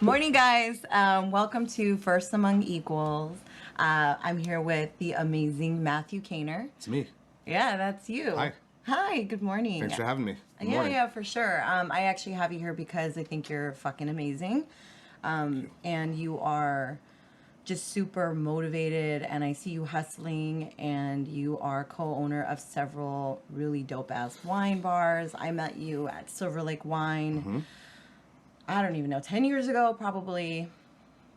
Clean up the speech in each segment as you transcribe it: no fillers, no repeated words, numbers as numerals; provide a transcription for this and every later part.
Morning, guys. Welcome to First Among Equals. I'm here with the amazing Matthew Kaner. It's me. Yeah, that's you. Hi. Hi, good morning. Thanks for having me. Good Yeah, morning. yeah, for sure. I actually have you here because I think you're fucking amazing. And you are just super motivated, and I see you hustling, and you are co-owner of several really dope-ass wine bars. I met you at Silver Lake Wine. I don't even know, 10 years ago, probably.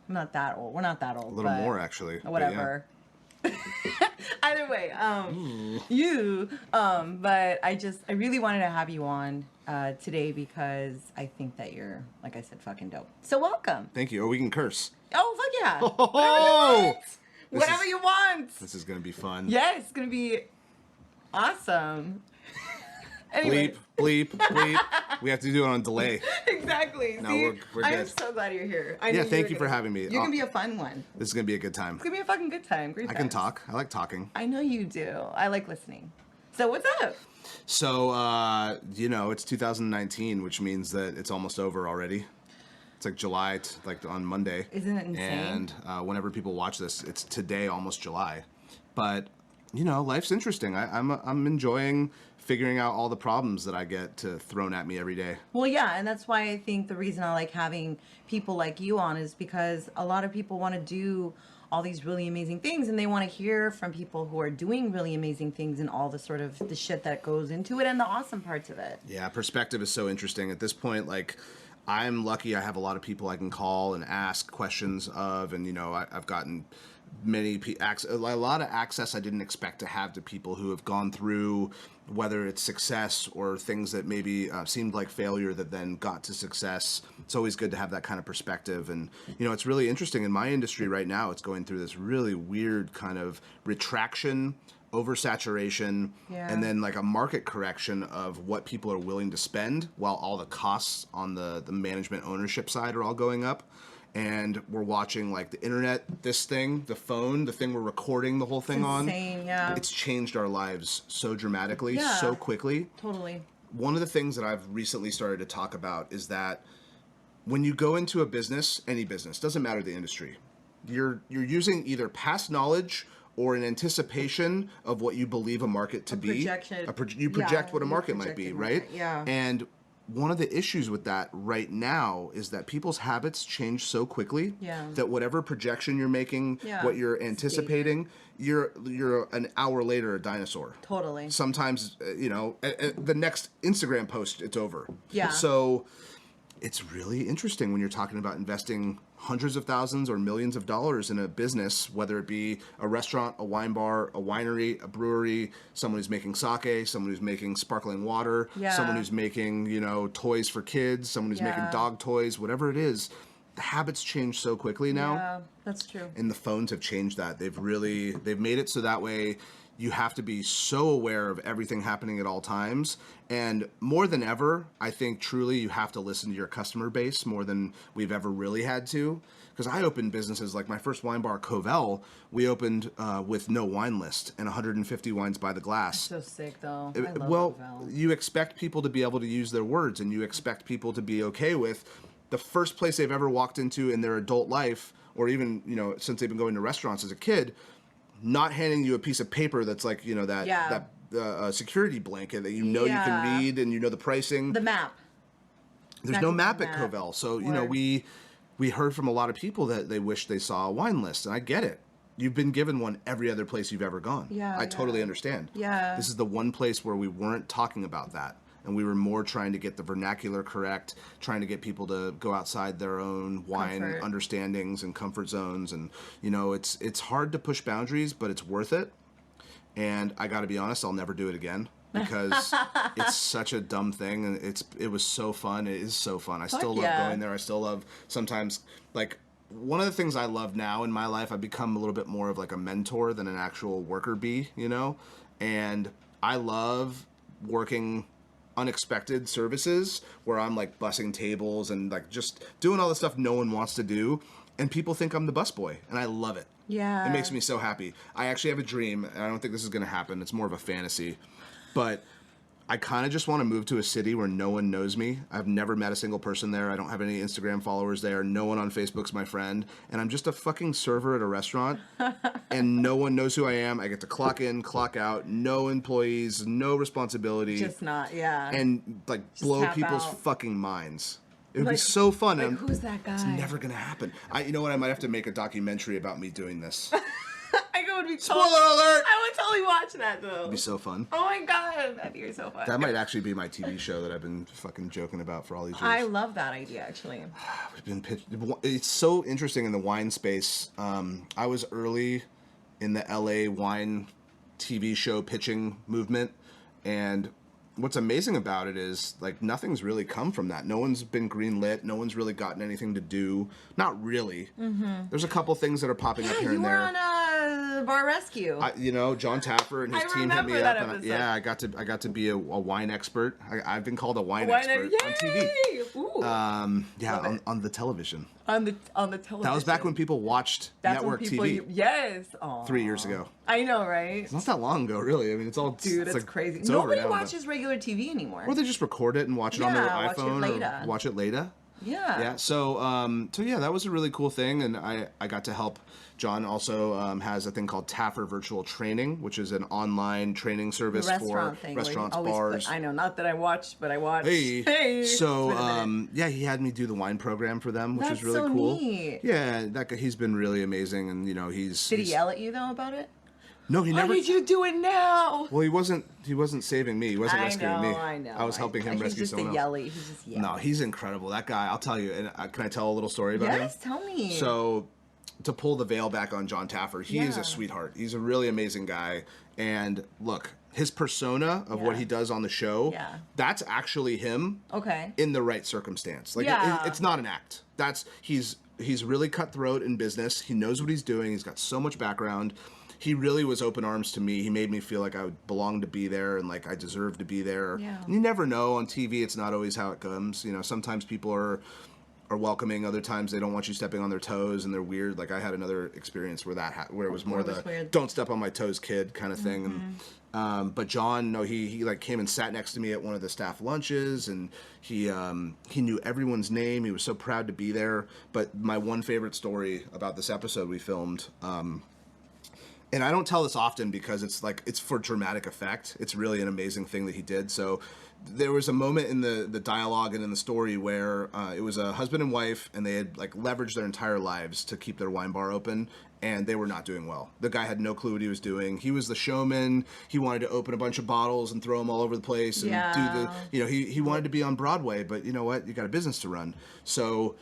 I'm not that old. We're not that old. A little more, actually. Whatever. Either way, but I really wanted to have you on today because I think that you're, like I said, fucking dope. So welcome. Thank you. Or we can curse. Oh, fuck yeah. Oh! Whatever you want. This is going to be fun. Yeah, it's going to be awesome. Anyway. Bleep, bleep, bleep. We have to do it on delay. Exactly. No, See, we're I'm good. so glad you're here. Yeah, thank you for having me. You're going to be a fun one. This is going to be a good time. It's going to be a fucking good time. Great I times. can talk. I like talking. I know you do. I like listening. So what's up? So, it's 2019, which means that it's almost over already. It's like July, like on Monday. Isn't it insane? And whenever people watch this, it's today, almost July. But, life's interesting. I'm enjoying figuring out all the problems that I get thrown at me every day. Well, yeah, and that's why I think the reason I like having people like you on is because a lot of people want to do all these really amazing things, and they want to hear from people who are doing really amazing things and all the sort of the shit that goes into it and the awesome parts of it. Yeah, perspective is so interesting. At this point, like, I'm lucky I have a lot of people I can call and ask questions of, and, I've gotten a lot of access I didn't expect to have to people who have gone through, whether it's success or things that maybe seemed like failure that then got to success. It's always good to have that kind of perspective. And, it's really interesting in my industry right now. It's going through this really weird kind of retraction, oversaturation, and then like a market correction of what people are willing to spend while all the costs on the management ownership side are all going up. And we're watching like the internet, this thing, the phone, the thing we're recording the whole thing on. Yeah. It's changed our lives so dramatically, Yeah, so quickly. Totally. One of the things that I've recently started to talk about is that when you go into a business, any business, doesn't matter the industry, you're using either past knowledge or an anticipation of what you believe a market to be. Projection. You project what a market might be, right? Yeah. And one of the issues with that right now is that people's habits change so quickly that whatever projection you're making, what you're anticipating, you're an hour later a dinosaur. Totally. Sometimes, the next Instagram post, it's over. Yeah. So it's really interesting when you're talking about investing hundreds of thousands or millions of dollars in a business, whether it be a restaurant, a wine bar, a winery, a brewery, someone who's making sake, someone who's making sparkling water, someone who's making, toys for kids, someone who's making dog toys, whatever it is. The habits change so quickly now. Yeah, that's true. And the phones have changed that. They've made it so that way you have to be so aware of everything happening at all times. And more than ever, I think truly you have to listen to your customer base more than we've ever really had to. Because I opened businesses like my first wine bar, Covell, we opened with no wine list and 150 wines by the glass. That's so sick, though. I love Covell. You expect people to be able to use their words, and you expect people to be okay with the first place they've ever walked into in their adult life, or even, since they've been going to restaurants as a kid, not handing you a piece of paper that's like, that security blanket that you can read and the pricing. The map. There's no map at Covell. So, we heard from a lot of people that they wish they saw a wine list, and I get it. You've been given one every other place you've ever gone. Yeah. I totally understand. Yeah. This is the one place where we weren't talking about that. And we were more trying to get the vernacular correct, trying to get people to go outside their own wine understandings and comfort zones. And, it's hard to push boundaries, but it's worth it. And I got to be honest, I'll never do it again because it's such a dumb thing. And it was so fun. It is so fun. I still love going there. I still love sometimes, like, one of the things I love now in my life, I've become a little bit more of like a mentor than an actual worker bee, and I love working unexpected services where I'm like bussing tables and like just doing all the stuff no one wants to do, and people think I'm the busboy, and I love it. Yeah. It makes me so happy. I actually have a dream, and I don't think this is going to happen. It's more of a fantasy, but I kind of just want to move to a city where no one knows me. I've never met a single person there. I don't have any Instagram followers there. No one on Facebook's my friend. And I'm just a fucking server at a restaurant. And no one knows who I am. I get to clock in, clock out. No employees, no responsibility. Just not, yeah. And, like, Just blow tap people's out. fucking minds. It would Like- be so fun. Like, and who's that guy? It's never going to happen. You know what? I might have to make a documentary about me doing this. I would be Spoiler alert! I would totally watch that, though. It'd be so fun. Oh my god, that'd be so fun. That might actually be my TV show that I've been fucking joking about for all these years. I love that idea, actually. We've been pitched. It's so interesting in the wine space. I was early in the LA wine TV show pitching movement, and what's amazing about it is like nothing's really come from that. No one's been greenlit. No one's really gotten anything to do. Not really. Mm-hmm. There's a couple things that are popping up here You and were there. on Bar Rescue. John Taffer and his I team hit me remember up. that And episode. yeah, I got to be a wine expert. I've been called a wine Wine expert on TV. Yay! Ooh. Yeah, on the television. on the television. That was back when people watched That's network when people, TV. Yes. Aw. 3 years ago. I know, right? It's not that long ago, really. I mean, it's all Dude, it's that's like, crazy. It's over Nobody now, watches regular TV anymore. or they just record it and watch it on their Yeah, watch it iPhone later. or watch it later. Yeah. Yeah. So yeah, that was a really cool thing, and I got to help. John also has a thing called Taffer Virtual Training, which is an online training service for restaurants, bars. I know, not that I watched, but I watched. Hey. So It's been a minute. yeah, he had me do the wine program for them, which That's is really so cool. neat. Yeah, that guy, he's been really amazing, and he's. Did he yell at you though about it? No, he never. Why did you do it now? Well, he wasn't saving me. He wasn't rescuing me. I know. I was helping him rescue someone else. He's just yelly. No, he's incredible. That guy, I'll tell you. And can I tell a little story about him? Yes, tell me. So, to pull the veil back on John Taffer, he is Yeah. a sweetheart. He's a really amazing guy. And look, his persona of what Yeah. he does on the show, Yeah. that's actually him Okay. in the right circumstance. Like, Yeah. it's not an act. He's really cutthroat in business. He knows what he's doing. He's got so much background. He really was open arms to me. He made me feel like I belonged to be there and like I deserved to be there. Yeah. And you never know on TV. It's not always how it comes. Sometimes people are welcoming. Other times they don't want you stepping on their toes and they're weird. Like I had another experience where where it was more the weird. don't step on my toes, kid kind of thing. Mm-hmm. And but John, no, he like came and sat next to me at one of the staff lunches, and he knew everyone's name. He was so proud to be there. But my one favorite story about this episode we filmed. And I don't tell this often because it's for dramatic effect. It's really an amazing thing that he did. So there was a moment in the dialogue and in the story where it was a husband and wife, and they had like leveraged their entire lives to keep their wine bar open, and they were not doing well. The guy had no clue what he was doing. He was the showman. He wanted to open a bunch of bottles and throw them all over the place and do the he wanted to be on Broadway, but you know what? You got a business to run. So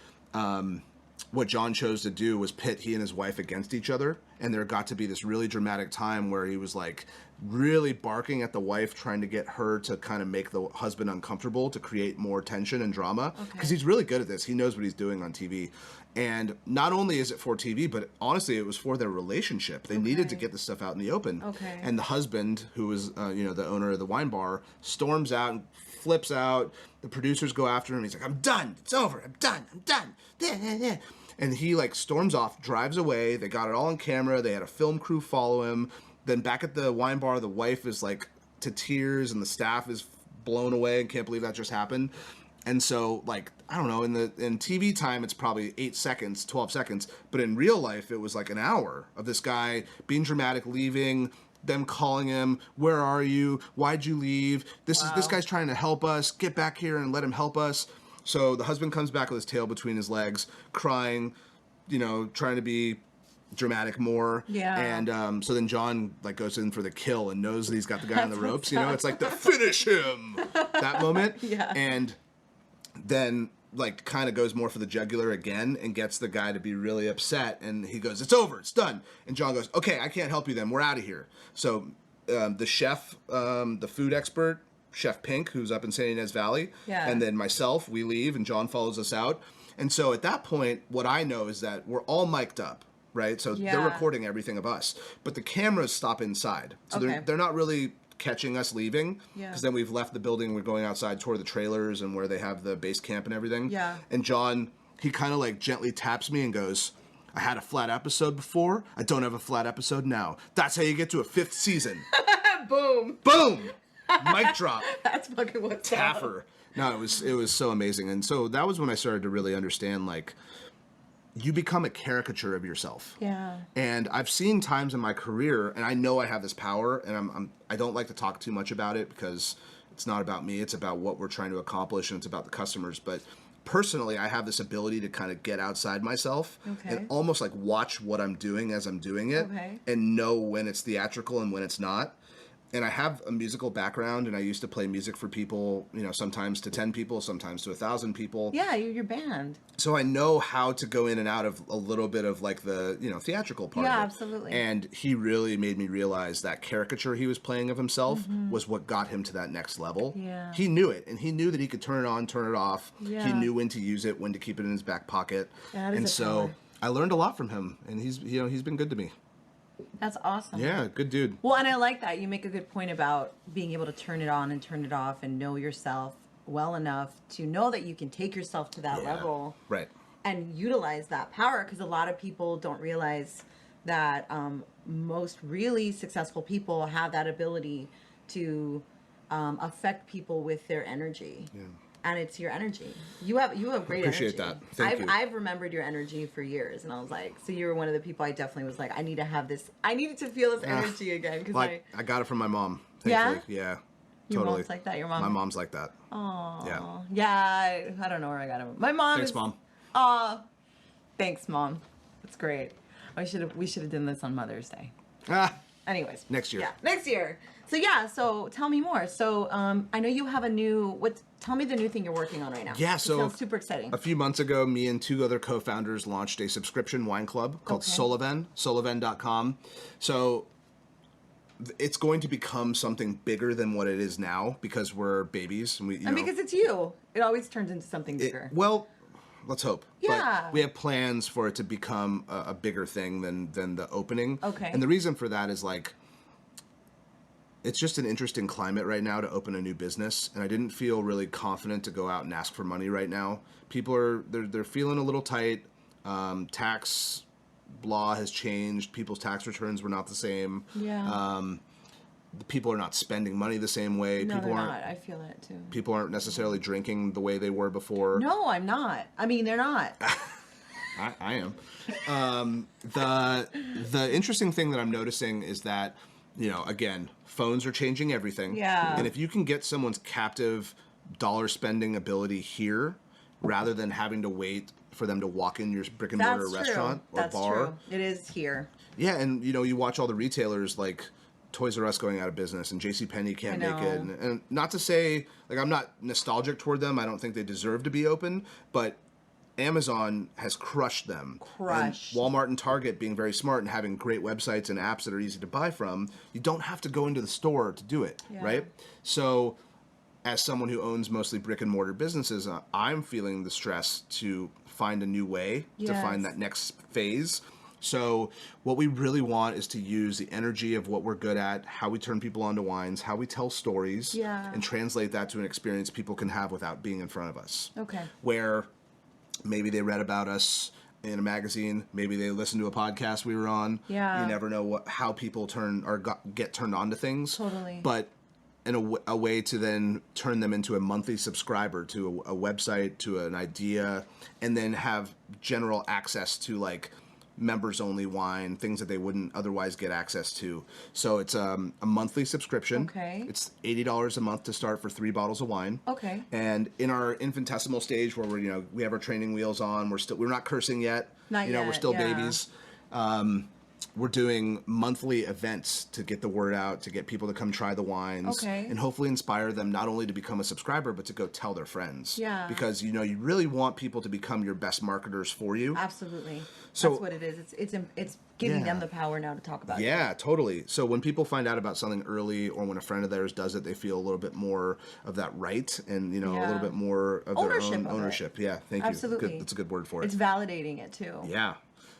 what John chose to do was pit he and his wife against each other, and there got to be this really dramatic time where he was like really barking at the wife, trying to get her to kind of make the husband uncomfortable to create more tension and drama, because he's really good at this. He knows what he's doing on TV. And not only is it for TV, but honestly, it was for their relationship. They needed to get this stuff out in the open. Okay. And the husband, who was the owner of the wine bar, storms out and flips out. The producers go after him. He's like, "I'm done. It's over. I'm done. I'm done." Yeah. And he like storms off, drives away. They got it all on camera. They had a film crew follow him. Then back at the wine bar, the wife is like to tears, and the staff is blown away and can't believe that just happened. And so, like, I don't know, in TV time, it's probably 8 seconds, 12 seconds. But in real life, it was like an hour of this guy being dramatic, leaving, them calling him, "Where are you? Why'd you leave? This guy's trying to help us. Get back here and let him help us." So the husband comes back with his tail between his legs, crying, trying to be dramatic more. Yeah. And so then John like goes in for the kill and knows that he's got the guy on the ropes. It's like the finish him that moment. Yeah. And then like kind of goes more for the jugular again and gets the guy to be really upset, and he goes, "It's over, it's done." And John goes, "Okay, I can't help you then, we're out of here." So the chef, the food expert, Chef Pink, who's up in San Ynez Valley, and then myself, we leave, and John follows us out. And so at that point, what I know is that we're all mic'd up, right? So they're recording everything of us, but the cameras stop inside, so they're not really catching us leaving, because then we've left the building, we're going outside toward the trailers and where they have the base camp and everything. And John, he kind of like gently taps me and goes, "I had a flat episode before, I don't have a flat episode now. That's how you get to a 5th season." Boom. Boom. Mic drop. That's fucking what's up. Taffer. No, it was so amazing. And so that was when I started to really understand, like, you become a caricature of yourself. Yeah. And I've seen times in my career, and I know I have this power, and I don't like to talk too much about it because it's not about me. It's about what we're trying to accomplish, and it's about the customers. But personally, I have this ability to kind of get outside myself and almost like watch what I'm doing as I'm doing it and know when it's theatrical and when it's not. And I have a musical background, and I used to play music for people, you know, sometimes to 10 people, sometimes to 1,000 people. Yeah, your band. So I know how to go in and out of a little bit of like the, you know, theatrical part of it. Yeah, absolutely. And he really made me realize that caricature he was playing of himself was what got him to that next level. Yeah. He knew it, and he knew that he could turn it on, turn it off. Yeah. He knew when to use it, when to keep it in his back pocket. That is and a so power. I learned a lot from him, and he's been good to me. That's awesome. Yeah, good dude. Well, and I like that. You make a good point about being able to turn it on and turn it off and know yourself well enough to know that you can take yourself to that level. Right. And utilize that power, because a lot of people don't realize that most really successful people have that ability to affect people with their energy. Yeah. And it's your energy. You have great Appreciate energy. that. Thank you. I've remembered your energy for years, and I was like, so you were one of the people I definitely was like, I need to have this. I needed to feel this energy again, because I got it from my mom. Yeah? Thankfully. Yeah. Your Totally. mom's like that. Your mom. My mom's like that. Oh. Yeah. Yeah. I don't know where I got it. My mom. Thanks, Mom. Aw. Thanks, Mom. That's great. We should have done this on Mother's Day. Anyways. Next year. Yeah. Next year. So yeah. So tell me more. So I know you have a new. Tell me the new thing you're working on right now. Yeah. So it sounds super exciting. A few months ago, me and two other co-founders launched a subscription wine club called Sullivan, Sullivan.com. So it's going to become something bigger than what it is now because we're babies. And because it's you. It always turns into something bigger. Well, let's hope. Yeah. But we have plans for it to become a bigger thing than the opening. Okay. And the reason for that is like, it's just an interesting climate right now to open a new business, and I didn't feel really confident to go out and ask for money right now. People they're feeling a little tight. Tax law has changed. People's tax returns were not the same. Yeah. People are not spending money the same way. No, people they're aren't. not. I feel that too. People aren't necessarily drinking the way they were before. No, I'm not. I mean, they're not. I am. The interesting thing that I'm noticing is that, you know, again, phones are changing everything. Yeah. And if you can get someone's captive dollar spending ability here, rather than having to wait for them to walk in your brick and mortar restaurant or That's bar. True. It is here. Yeah, and you know, you watch all the retailers like Toys R Us going out of business and JCPenney can't make it. And not to say, like, I'm not nostalgic toward them. I don't think they deserve to be open, but Amazon has crushed them. And Walmart and Target being very smart and having great websites and apps that are easy to buy from, you don't have to go into the store to do it, right? So as someone who owns mostly brick and mortar businesses, I'm feeling the stress to find a new way to find that next phase. So what we really want is to use the energy of what we're good at, how we turn people onto wines, how we tell stories, and translate that to an experience people can have without being in front of us. Okay. Where maybe they read about us in a magazine, maybe they listened to a podcast we were on. Yeah. You never know how people get turned on to things. Totally. But in a way to then turn them into a monthly subscriber to a website, to an idea, and then have general access to like members only wine, things that they wouldn't otherwise get access to. So it's a monthly subscription. Okay. It's $80 a month to start for 3 bottles of wine. Okay. And in our infinitesimal stage where we have our training wheels on, we're not cursing yet. Not yet, we're still babies. We're doing monthly events to get the word out, to get people to come try the wines, and hopefully inspire them not only to become a subscriber, but to go tell their friends. Yeah. Because, you really want people to become your best marketers for you. Absolutely. So, that's what it is. It's giving them the power now to talk about it. Yeah, totally. So when people find out about something early, or when a friend of theirs does it, they feel a little bit more of that right, and a little bit more of their own ownership. Yeah, thank you. Absolutely. That's a good word for it. It's validating it too. Yeah.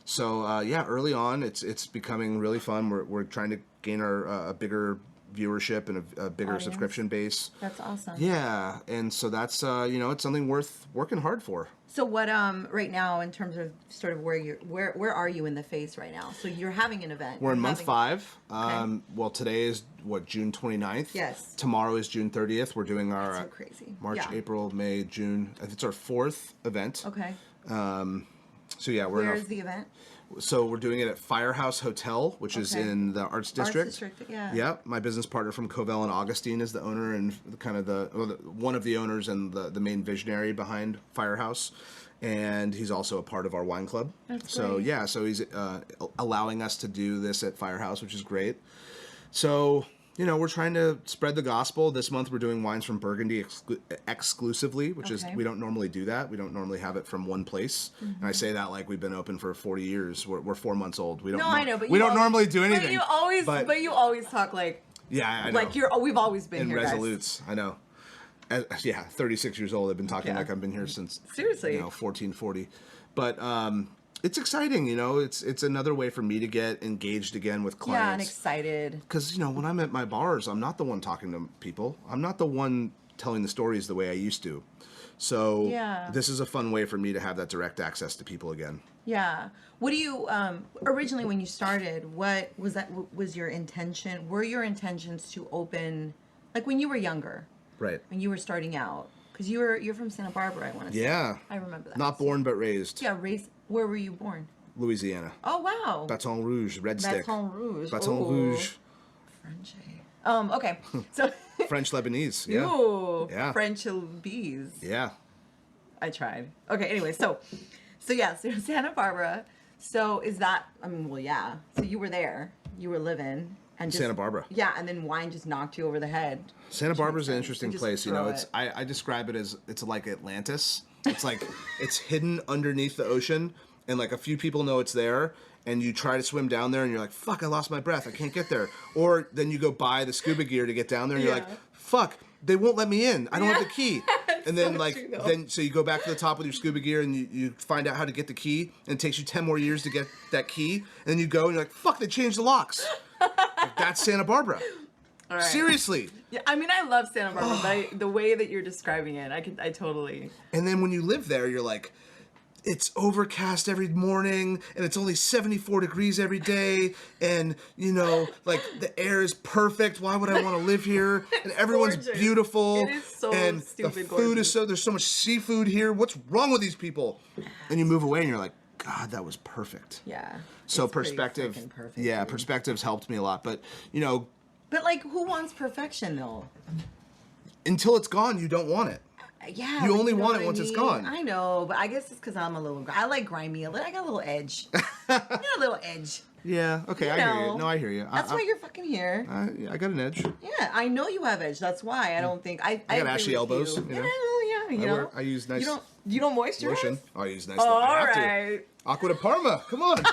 So early on, it's becoming really fun. We're trying to gain a bigger viewership and a bigger Audience. Subscription base. That's awesome. Yeah, and so that's it's something worth working hard for. So what right now in terms of sort of where are you in the phase right now? So you're having an event. We're in month 5. Okay. Well, today is June 29th. Yes. Tomorrow is June 30th. We're doing our That's so crazy. March, Yeah. April, May, June. It's our 4th event. Okay. So yeah, we're Where is the event? So we're doing it at Firehouse Hotel, which is Okay. in the Arts District. Arts District, yeah. Yep. My business partner from Covell and Augustine is the owner and kind of one of the owners and the main visionary behind Firehouse. And he's also a part of our wine club. That's so great. yeah, so he's allowing us to do this at Firehouse, which is great. So we're trying to spread the gospel. This month we're doing wines from Burgundy exclusively, which is Okay. we don't normally do that. We don't normally have it from one place. And I say that like we've been open for 40 years. We're 4 months old. We don't. No, I know, but we you don't always- normally do anything. But you always talk like yeah, I know. like we've always been in here, resolutes. I know. 36 years old. I've been talking Yeah. like I've been here since Seriously. 1440. But it's exciting. It's another way for me to get engaged again with guys. Yeah, and clients. excited. Because when I'm at my bars, I'm not the one talking to people. I'm not the one telling the stories the way I used to. So Yeah. this is a fun way for me to have that direct access to people again. Yeah. What do you originally when you started? What was that? Was your intention? Were your intentions to open like when you were younger? Right. When you were starting out, because you're from Santa Barbara, I want to say. Yeah. I remember that. Not born but raised. Yeah, where were you born? Louisiana. Oh wow. Baton Rouge, Red Stick. Baton Rouge. Baton Ooh. Rouge. French. Okay. So. French Lebanese. Yeah. Ooh. Yeah. French bees. Yeah. I tried. Okay. Anyway, so yeah, so Santa Barbara. So is that? I mean, well, yeah. So you were there. You were living. And just, Santa Barbara. Yeah, and then wine just knocked you over the head. Santa Barbara's an sense. interesting You just place. throw It's it. I describe it as it's like Atlantis. It's like it's hidden underneath the ocean, and like a few people know it's there. And you try to swim down there, and you're like, "Fuck! I lost my breath. I can't get there." Or then you go buy the scuba gear to get down there, and you're Yeah. like, "Fuck! They won't let me in. I don't have the key." And then so true, though. so you go back to the top with your scuba gear, and you find out how to get the key, and it takes you 10 more years to get that key. And then you go, and you're like, "Fuck! They changed the locks." Like, that's Santa Barbara. All right. Seriously. Yeah, I mean, I love Santa Barbara, but the way that you're describing it, I totally. And then when you live there, you're like, it's overcast every morning, and it's only 74 degrees every day, and like the air is perfect. Why would I want to live here? And everyone's gorgeous. beautiful. It is so and stupid the food gorgeous. is there's so much seafood here. What's wrong with these people? And you move away, and you're like, God, that was perfect. Yeah. So it's pretty perspective, freaking perfect, yeah, dude. perspective's helped me a lot. But But like, who wants perfection though? until it's gone, you don't want it. Yeah. You but only know want what it I once it's mean? gone. I know, but I guess it's because I'm a little. I like grimy. I got a little edge. I got a little edge. Yeah. Okay. You I hear know. you. No, I hear you. That's why you're fucking here. Yeah, I got an edge. Yeah, I know you have edge. That's why I don't think I got agree ashy with elbows, You. you know. Yeah, you know. I use nice You don't moisturize. lotion. I use nice. All I have to. right. Aqua de Parma. Come on.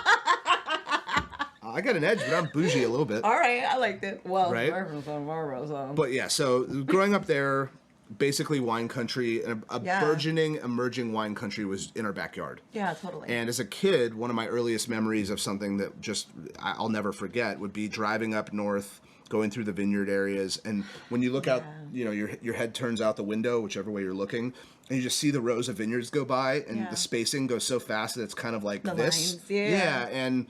I got an edge, but I'm bougie a little bit. All right, I liked it. Well, Right? we're from Santa Barbara, so. But yeah, so growing up there, basically wine country, a Yeah. burgeoning, emerging wine country was in our backyard. Yeah, totally. And as a kid, one of my earliest memories of something that just I'll never forget would be driving up north, going through the vineyard areas, and when you look out, your head turns out the window, whichever way you're looking, and you just see the rows of vineyards go by, and Yeah. the spacing goes so fast that it's kind of like The this. lines, yeah. And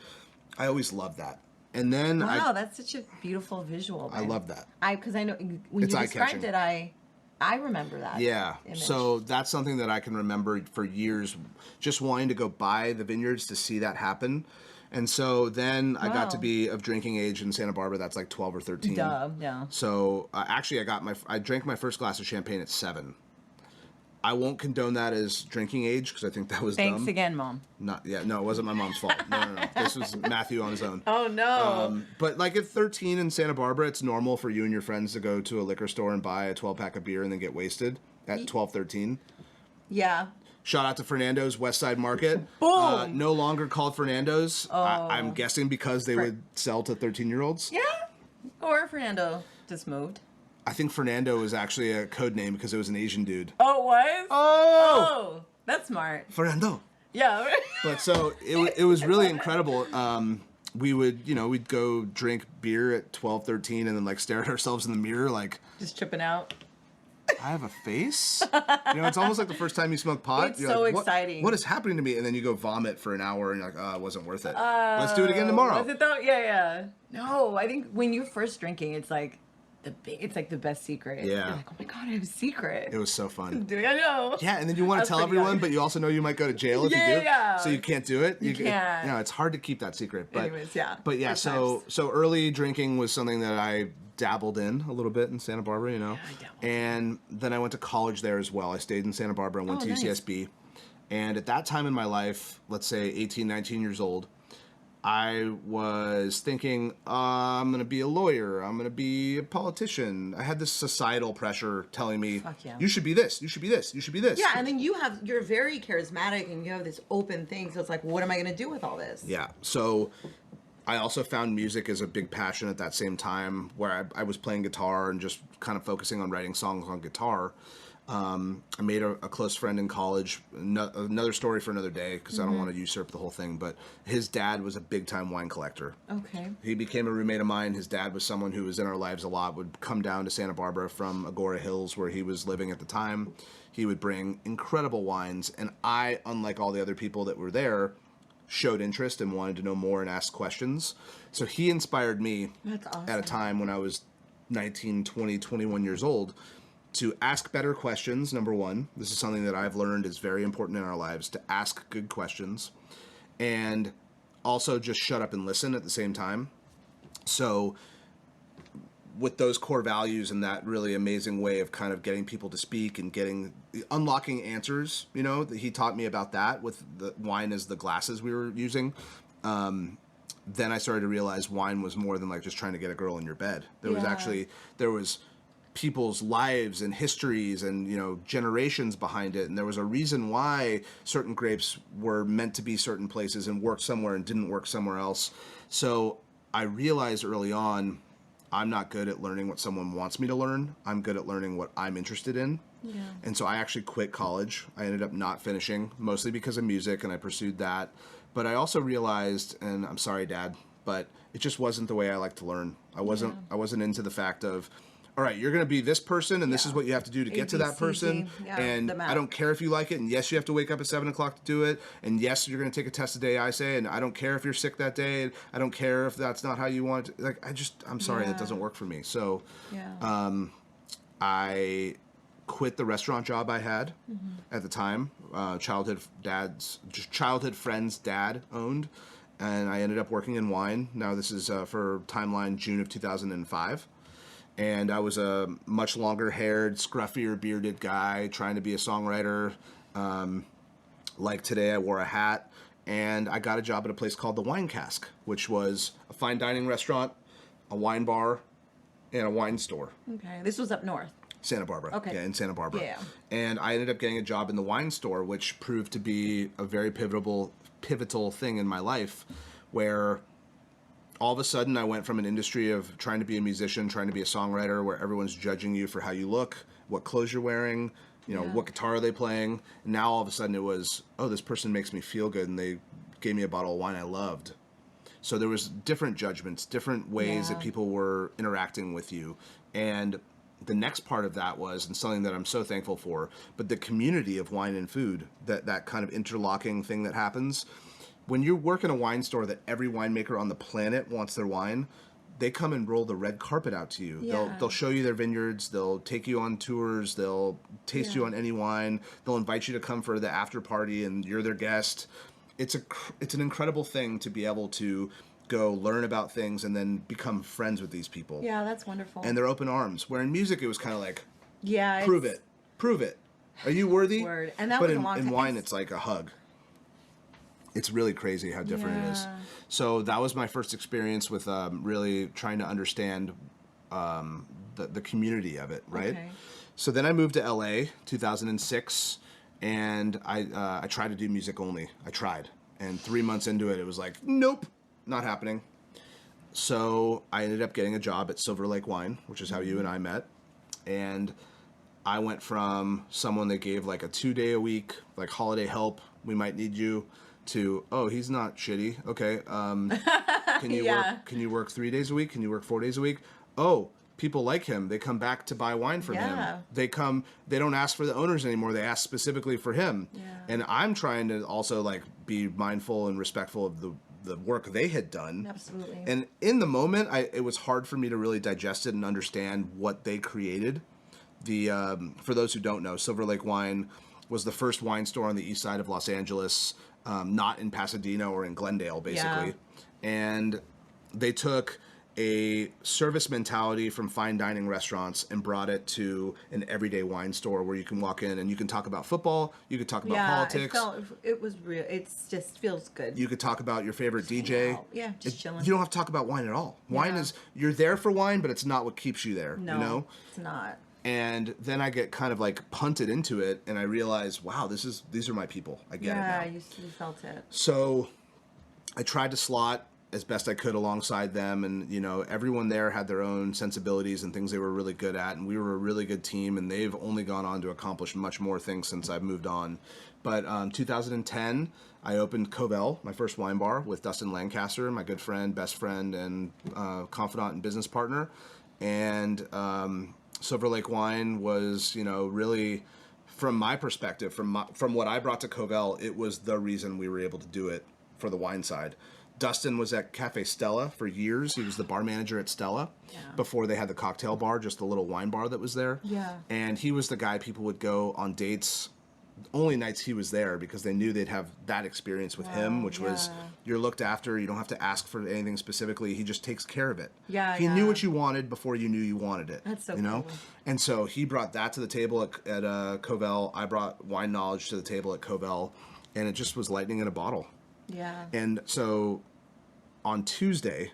I always loved that. And then wow, that's such a beautiful visual. I man. love that. Because I know when It's you described eye-catching. it, I remember that. Yeah. image. So that's something that I can remember for years, just wanting to go by the vineyards to see that happen. And so then I got to Wow. be of drinking age in Santa Barbara. That's like 12 or 13. Duh, yeah. So actually, I drank my first glass of champagne at 7. I won't condone that as drinking age because I think that was Thanks dumb. again, Mom. No, it wasn't my mom's fault. No. This was Matthew on his own. Oh no. But like at 13 in Santa Barbara, it's normal for you and your friends to go to a liquor store and buy a 12-pack of beer and then get wasted at 12, 13. yeah. Shout out to Fernando's West Side Market. Boom! No longer called Fernando's. I'm guessing because they would sell to 13-year-olds. Yeah. Or Fernando just moved. I think Fernando was actually a code name because it was an Asian dude. Oh, it was? Oh! That's smart. Fernando. Yeah. But so it was really incredible. we would, we'd go drink beer at 12, 13 and then like stare at ourselves in the mirror like, just tripping out. I have a face? It's almost like the first time you smoke pot. It's you're so like, exciting. What is happening to me? And then you go vomit for an hour and you're like, oh, it wasn't worth it. Let's do it again tomorrow. Was it though? Yeah. No, I think when you're first drinking, it's like the best secret. Yeah. You're like, oh my God, I have a secret. It was so fun. I know. Yeah, and then you want to tell everyone, but you also know you might go to jail if you do. Yeah. So you can't do it. You can't. It's hard to keep that secret. But, anyways, yeah. But yeah, so early drinking was something that I dabbled in a little bit in Santa Barbara, Yeah, and then I went to college there as well. I stayed in Santa Barbara and went to UCSB. And at that time in my life, let's say 18, 19 years old, I was thinking, I'm going to be a lawyer. I'm going to be a politician. I had this societal pressure telling me, you should be this, you should be this, you should be this. Yeah, and then you're very charismatic and you have this open thing. So it's like, what am I going to do with all this? Yeah. So I also found music as a big passion at that same time where I was playing guitar and just kind of focusing on writing songs on guitar. I made a close friend in college, another story for another day because I don't want to usurp the whole thing, but his dad was a big-time wine collector. Okay. He became a roommate of mine. His dad was someone who was in our lives a lot, would come down to Santa Barbara from Agora Hills where he was living at the time. He would bring incredible wines, and I, unlike all the other people that were there, showed interest and wanted to know more and ask questions. So he inspired me at a time when I was 19, 20, 21 years old to ask better questions, number one. This is something that I've learned is very important in our lives, to ask good questions. And also just shut up and listen at the same time. So with those core values and that really amazing way of kind of getting people to speak and unlocking answers, he taught me about that with the wine as the glasses we were using. Then I started to realize wine was more than like just trying to get a girl in your bed. There was people's lives and histories and generations behind it, and there was a reason why certain grapes were meant to be certain places and worked somewhere and didn't work somewhere else. So I realized early on, I'm not good at learning what someone wants me to learn. I'm good at learning what I'm interested in. Yeah. And so I actually quit college. I ended up not finishing, mostly because of music, and I pursued that. But I also realized, and I'm sorry, Dad, but it just wasn't the way I like to learn. I wasn't into the fact of, all right, you're going to be this person, and this is what you have to do to get to that person. And I don't care if you like it. And yes, you have to wake up at 7 o'clock to do it. And yes, you're going to take a test a day, I say. And I don't care if you're sick that day. And I don't care if that's not how you want it. Like, I'm sorry, that doesn't work for me. So I quit the restaurant job I had at the time. Childhood friend's dad owned. And I ended up working in wine. Now this is for timeline June of 2005. And I was a much longer-haired, scruffier, bearded guy trying to be a songwriter. Like today, I wore a hat, and I got a job at a place called the Wine Cask, which was a fine dining restaurant, a wine bar, and a wine store. Okay, this was up north. Santa Barbara. Okay. Yeah, in Santa Barbara. Yeah. And I ended up getting a job in the wine store, which proved to be a very pivotal thing in my life, where all of a sudden, I went from an industry of trying to be a musician, trying to be a songwriter, where everyone's judging you for how you look, what clothes you're wearing, what guitar are they playing. And now all of a sudden it was, oh, this person makes me feel good, and they gave me a bottle of wine I loved. So there was different judgments, different ways that people were interacting with you. And the next part of that was, and something that I'm so thankful for, but the community of wine and food, that kind of interlocking thing that happens. When you work in a wine store that every winemaker on the planet wants their wine, they come and roll the red carpet out to you. Yeah. They'll show you their vineyards. They'll take you on tours. They'll taste you on any wine. They'll invite you to come for the after party, and you're their guest. It's an incredible thing to be able to go learn about things and then become friends with these people. Yeah, that's wonderful. And they're open arms. Where in music, it was kind of like, yeah, prove it. Are you worthy? Word. And that but was a long time. In wine, it's like a hug. It's really crazy how different it is. So that was my first experience with really trying to understand the community of it, right? Okay. So then I moved to LA, 2006, and I tried to do music only. I tried. And 3 months into it, it was like, nope, not happening. So I ended up getting a job at Silver Lake Wine, which is how you and I met. And I went from someone that gave like a 2-day-a-week, like holiday help, we might need you, to, oh, he's not shitty. Okay. Yeah. Can you work 3 days a week? Can you work 4 days a week? Oh, people like him. They come back to buy wine from him. They don't ask for the owners anymore. They ask specifically for him. Yeah. And I'm trying to also like be mindful and respectful of the work they had done. Absolutely. And in the moment, it was hard for me to really digest it and understand what they created. For those who don't know, Silver Lake Wine was the first wine store on the east side of Los Angeles, not in Pasadena or in Glendale, basically. Yeah. And they took a service mentality from fine dining restaurants and brought it to an everyday wine store where you can walk in and you can talk about football, you could talk about politics. It was real. It just feels good. You could talk about your favorite DJ. Yeah, just chilling. You don't have to talk about wine at all. Wine is, you're there for wine, but it's not what keeps you there. No, you know? It's not. And then I get kind of like punted into it and I realize, wow, these are my people. I get it now. Yeah, you felt it. So I tried to slot as best I could alongside them, and you know, everyone there had their own sensibilities and things they were really good at, and we were a really good team, and they've only gone on to accomplish much more things since I've moved on. But 2010, I opened Covell, my first wine bar, with Dustin Lancaster, my good friend, best friend, and confidant and business partner. And Silver Lake Wine was, you know, really, from my perspective, from what I brought to Covell, it was the reason we were able to do it for the wine side. Dustin was at Cafe Stella for years. He was the bar manager at Stella before they had the cocktail bar, just the little wine bar that was there. Yeah. And he was the guy people would go on dates only nights he was there because they knew they'd have that experience with him, which was you're looked after. You don't have to ask for anything specifically. He just takes care of it. Yeah, he knew what you wanted before you knew you wanted it. That's so you know? cool. And so he brought that to the table at Covell. I brought wine knowledge to the table at Covell, and it just was lightning in a bottle. Yeah. And so on Tuesday,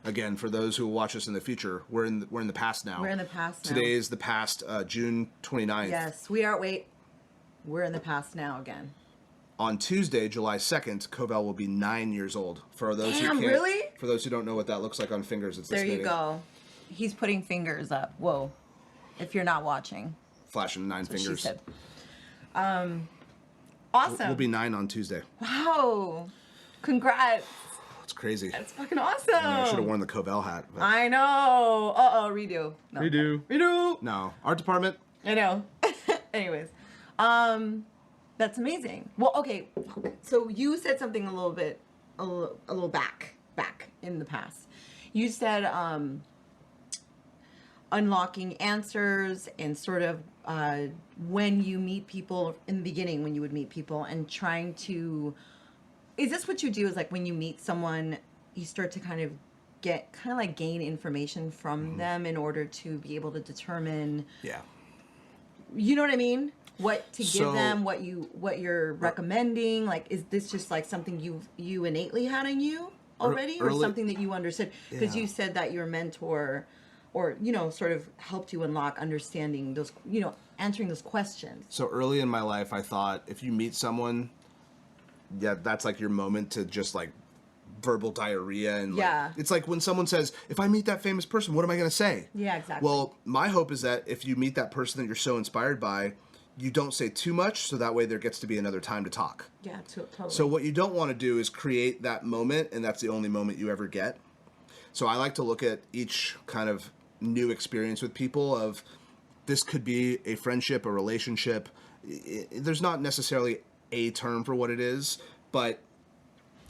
again, for those who will watch us in the future, we're in the past now. We're in the past now. Today is the past, June 29th. Yes, we are. Wait, we're in the past now again. On Tuesday, July 2nd, Covell will be 9 years old. For those who can't, really? For those who don't know what that looks like on fingers, it's There this you many. go. He's putting fingers up. Whoa. If you're not watching. Flashing 9 That's fingers. what she said. Awesome. We'll be 9 on Tuesday. Wow. Congrats. It's crazy. That's fucking awesome. I should have worn the Covell hat. But... I know. Redo. No. Redo. No. Art department. I know. Anyways. That's amazing. Well, okay. So you said something a little back in the past. You said unlocking answers and sort of when you meet people in the beginning, when you would meet people and trying to, is this what you do? Is like when you meet someone, you start to kind of gain information from them in order to be able to determine, you know what I mean? What to give them, what you're recommending. Like, is this just like something you innately had in you already, or something that you understood? Because you said that your mentor, or sort of helped you unlock understanding those, answering those questions. So early in my life, I thought if you meet someone, that's like your moment to just like verbal diarrhea and it's like when someone says, if I meet that famous person, what am I going to say? Yeah, exactly. Well, my hope is that if you meet that person that you're so inspired by, you don't say too much, so that way there gets to be another time to talk. Yeah, totally. So what you don't want to do is create that moment, and that's the only moment you ever get. So I like to look at each kind of new experience with people of, this could be a friendship, a relationship. There's not necessarily a term for what it is, but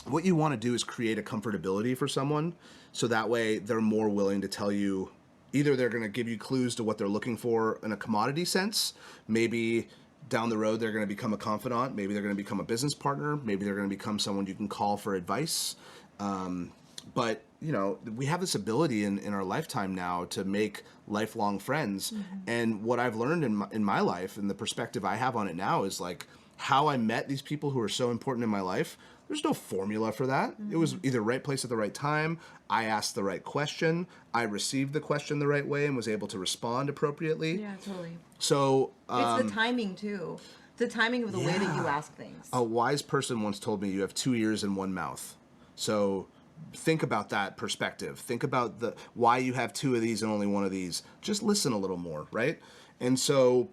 what you want to do is create a comfortability for someone, so that way they're more willing to tell you. Either they're going to give you clues to what they're looking for in a commodity sense. Maybe down the road they're going to become a confidant. Maybe they're going to become a business partner. Maybe they're going to become someone you can call for advice. But, we have this ability in our lifetime now to make lifelong friends. Mm-hmm. And what I've learned in my life, and the perspective I have on it now, is like how I met these people who are so important in my life. There's no formula for that. Mm-hmm. It was either right place at the right time. I asked the right question. I received the question the right way and was able to respond appropriately. Yeah, totally. So it's the timing too. The timing of the way that you ask things. A wise person once told me, you have 2 ears and 1 mouth. So think about that perspective. Think about why you have 2 of these and only 1 of these. Just listen a little more, right? And so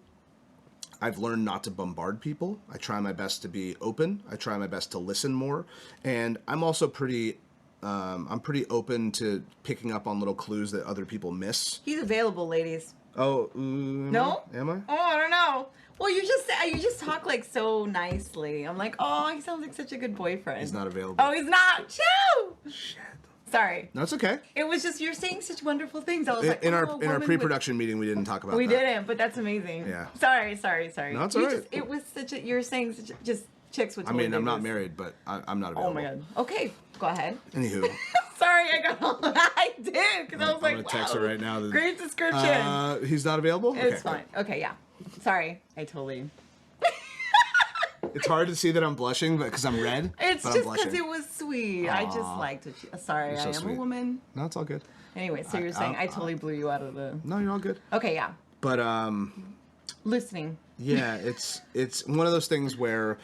I've learned not to bombard people. I try my best to be open. I try my best to listen more. And I'm also pretty I'm pretty open to picking up on little clues that other people miss. He's available, ladies. Oh, no? Am I? Oh, I don't know. Well, you just talk like so nicely. I'm like, oh, he sounds like such a good boyfriend. He's not available. Oh, he's not. Choo! Shit. Sorry. No, it's okay. It was just you're saying such wonderful things. I was like, in our pre-production meeting, we didn't talk about we that. didn't, but that's amazing. Yeah. Sorry. No, it's all right. It was such a. You're saying such just chicks would. I mean, I'm not married, but I'm not available. Oh my god. Okay, go ahead. Anywho. Sorry, I got all I did because I was like, I'm gonna text her right now. Great description. He's not available. It's fine. Okay, yeah. Sorry, I totally. It's hard to see that I'm blushing, but because I'm red. It's but just I'm because it was sweet. Aww. I just liked it. Sorry, So I am sweet. a woman. No, it's all good. Anyway, so you're saying I totally blew you out of the. No, you're all good. Okay, yeah. But Listening. yeah, it's one of those things where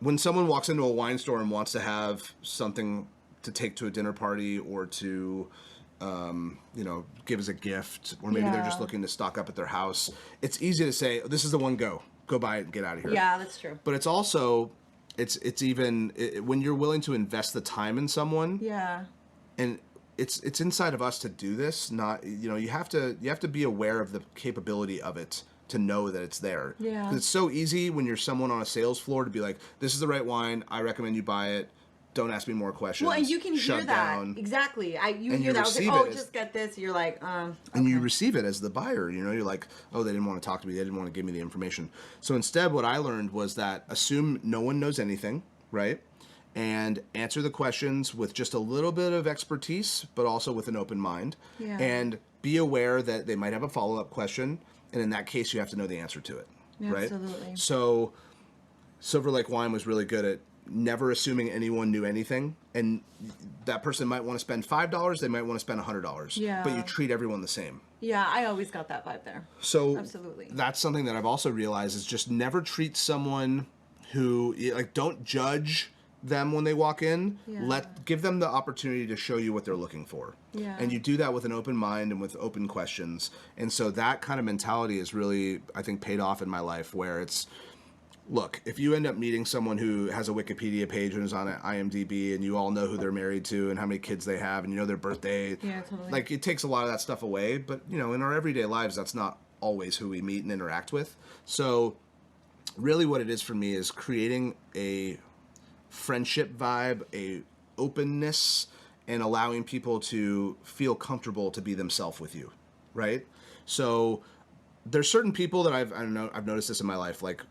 when someone walks into a wine store and wants to have something to take to a dinner party or to give as a gift, or maybe they're just looking to stock up at their house, it's easy to say, oh, this is the one, go buy it and get out of here. Yeah, that's true. But it's also it's even when you're willing to invest the time in someone. Yeah. And it's inside of us to do this. Not you have to be aware of the capability of it to know that it's there. Yeah. 'Cause it's so easy when you're someone on a sales floor to be like, this is the right wine. I recommend you buy it. Don't ask me more questions. Well, and you can Shut hear that. down. Exactly. You And hear you that. I was like, receive oh, it as- just get this. You're like, And okay. you receive it as the buyer. You're like, oh, they didn't want to talk to me. They didn't want to give me the information. So instead, what I learned was that assume no one knows anything, right? And answer the questions with just a little bit of expertise, but also with an open mind. Yeah. And be aware that they might have a follow-up question. And in that case, you have to know the answer to it, right? Absolutely. So Silver Lake Wine was really good at never assuming anyone knew anything. And that person might want to spend $5. They might want to spend $100. Yeah. But you treat everyone the same. Yeah, I always got that vibe there. So Absolutely. that's something that I've also realized is just never treat someone who, like, don't judge them when they walk in. Yeah. Give them the opportunity to show you what they're looking for. Yeah. And you do that with an open mind and with open questions. And so that kind of mentality is really, I think, paid off in my life, where it's, look, if you end up meeting someone who has a Wikipedia page and is on an IMDb and you all know who they're married to and how many kids they have and you know their birthday, Yeah, totally. like, it takes a lot of that stuff away. But, in our everyday lives, that's not always who we meet and interact with. So really what it is for me is creating a friendship vibe, a openness, and allowing people to feel comfortable to be themselves with you, right? So there's certain people that I've noticed this in my life, like,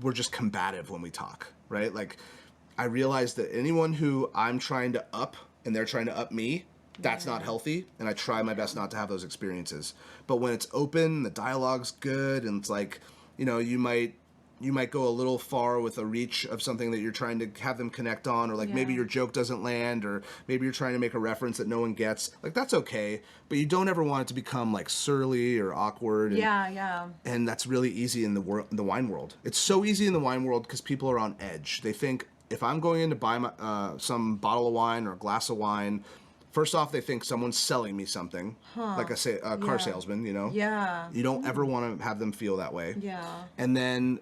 we're just combative when we talk, right? Like, I realize that anyone who I'm trying to up and they're trying to up me, that's not healthy, and I try my best not to have those experiences. But when it's open, the dialogue's good, and it's like, you might go a little far with a reach of something that you're trying to have them connect on, or like maybe your joke doesn't land, or maybe you're trying to make a reference that no one gets. Like, that's okay, but you don't ever want it to become like surly or awkward. Yeah. And that's really easy in the wine world. It's so easy in the wine world because people are on edge. They think if I'm going in to buy some bottle of wine or a glass of wine, first off, they think someone's selling me something, like a car salesman. Yeah. You don't ever want to have them feel that way. Yeah. And then,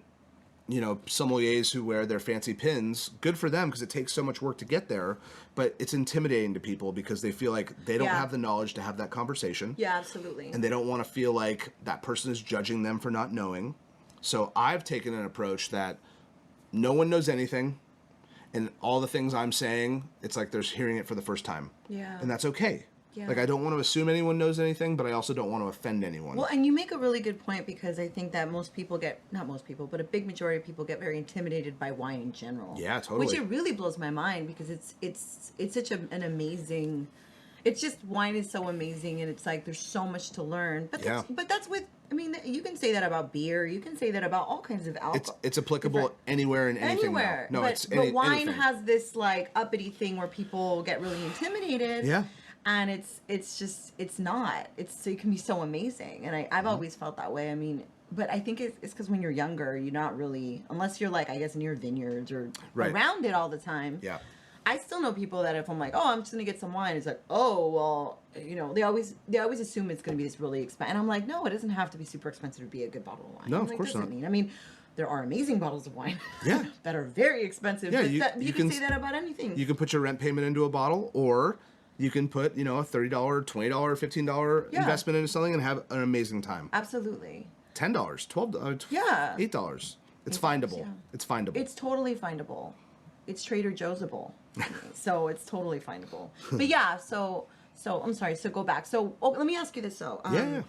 sommeliers who wear their fancy pins, good for them because it takes so much work to get there, but it's intimidating to people because they feel like they don't have the knowledge to have that conversation. Yeah, absolutely. And they don't want to feel like that person is judging them for not knowing. So I've taken an approach that no one knows anything, and all the things I'm saying, it's like they're hearing it for the first time. Yeah. And that's okay. Yeah. Like, I don't want to assume anyone knows anything, but I also don't want to offend anyone. Well, and you make a really good point, because I think that most people not most people, but a big majority of people get very intimidated by wine in general. Yeah, totally. Which it really blows my mind, because it's such an amazing, it's just, wine is so amazing, and it's like there's so much to learn. But that's with, I mean, you can say that about beer, you can say that about all kinds of alcohol. It's applicable anywhere and anything. Anywhere. Now. No, but wine anything. has this like uppity thing where people get really intimidated. Yeah. And it's not. It can be so amazing. And I've always felt that way. I mean, but I think it's because when you're younger, you're not really, unless you're like, I guess, near vineyards or around it all the time. Yeah. I still know people that if I'm like, oh, I'm just gonna get some wine, it's like, oh, well, they always assume it's gonna be this really expensive. And I'm like, no, it doesn't have to be super expensive to be a good bottle of wine. No, of course not. I mean, there are amazing bottles of wine. Yeah. that are very expensive. Yeah, but you can say that about anything. You can put your rent payment into a bottle, or you can put, you know, a $30, $20, $15 Yeah. investment into something and have an amazing time. Absolutely. $10, $12, Yeah. $8. It's findable. Yeah. It's findable. It's totally findable. It's Trader Joe'sable. So it's totally findable. But yeah, so I'm sorry. So go back. So let me ask you this though. Yeah.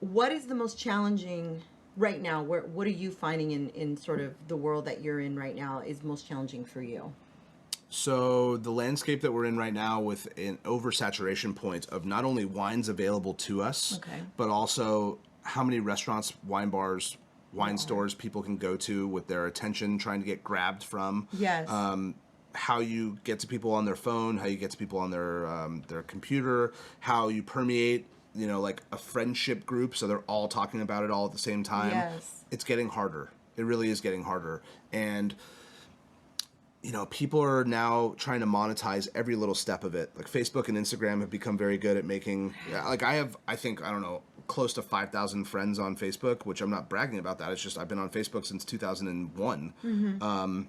What is the most challenging right now? What are you finding in sort of the world that you're in right now is most challenging for you? So the landscape that we're in right now with an oversaturation point of not only wines available to us, Okay. but also how many restaurants, wine bars, wine stores people can go to with their attention trying to get grabbed from. Yes. How you get to people on their phone, how you get to people on their computer, how you permeate, you know, like a friendship group so they're all talking about it all at the same time. Yes. It's getting harder. It really is getting harder. And you know, people are now trying to monetize every little step of it. Like Facebook and Instagram have become very good at making, like I think, I don't know, close to 5,000 friends on Facebook, which I'm not bragging about that. It's just, I've been on Facebook since 2001. Mm-hmm.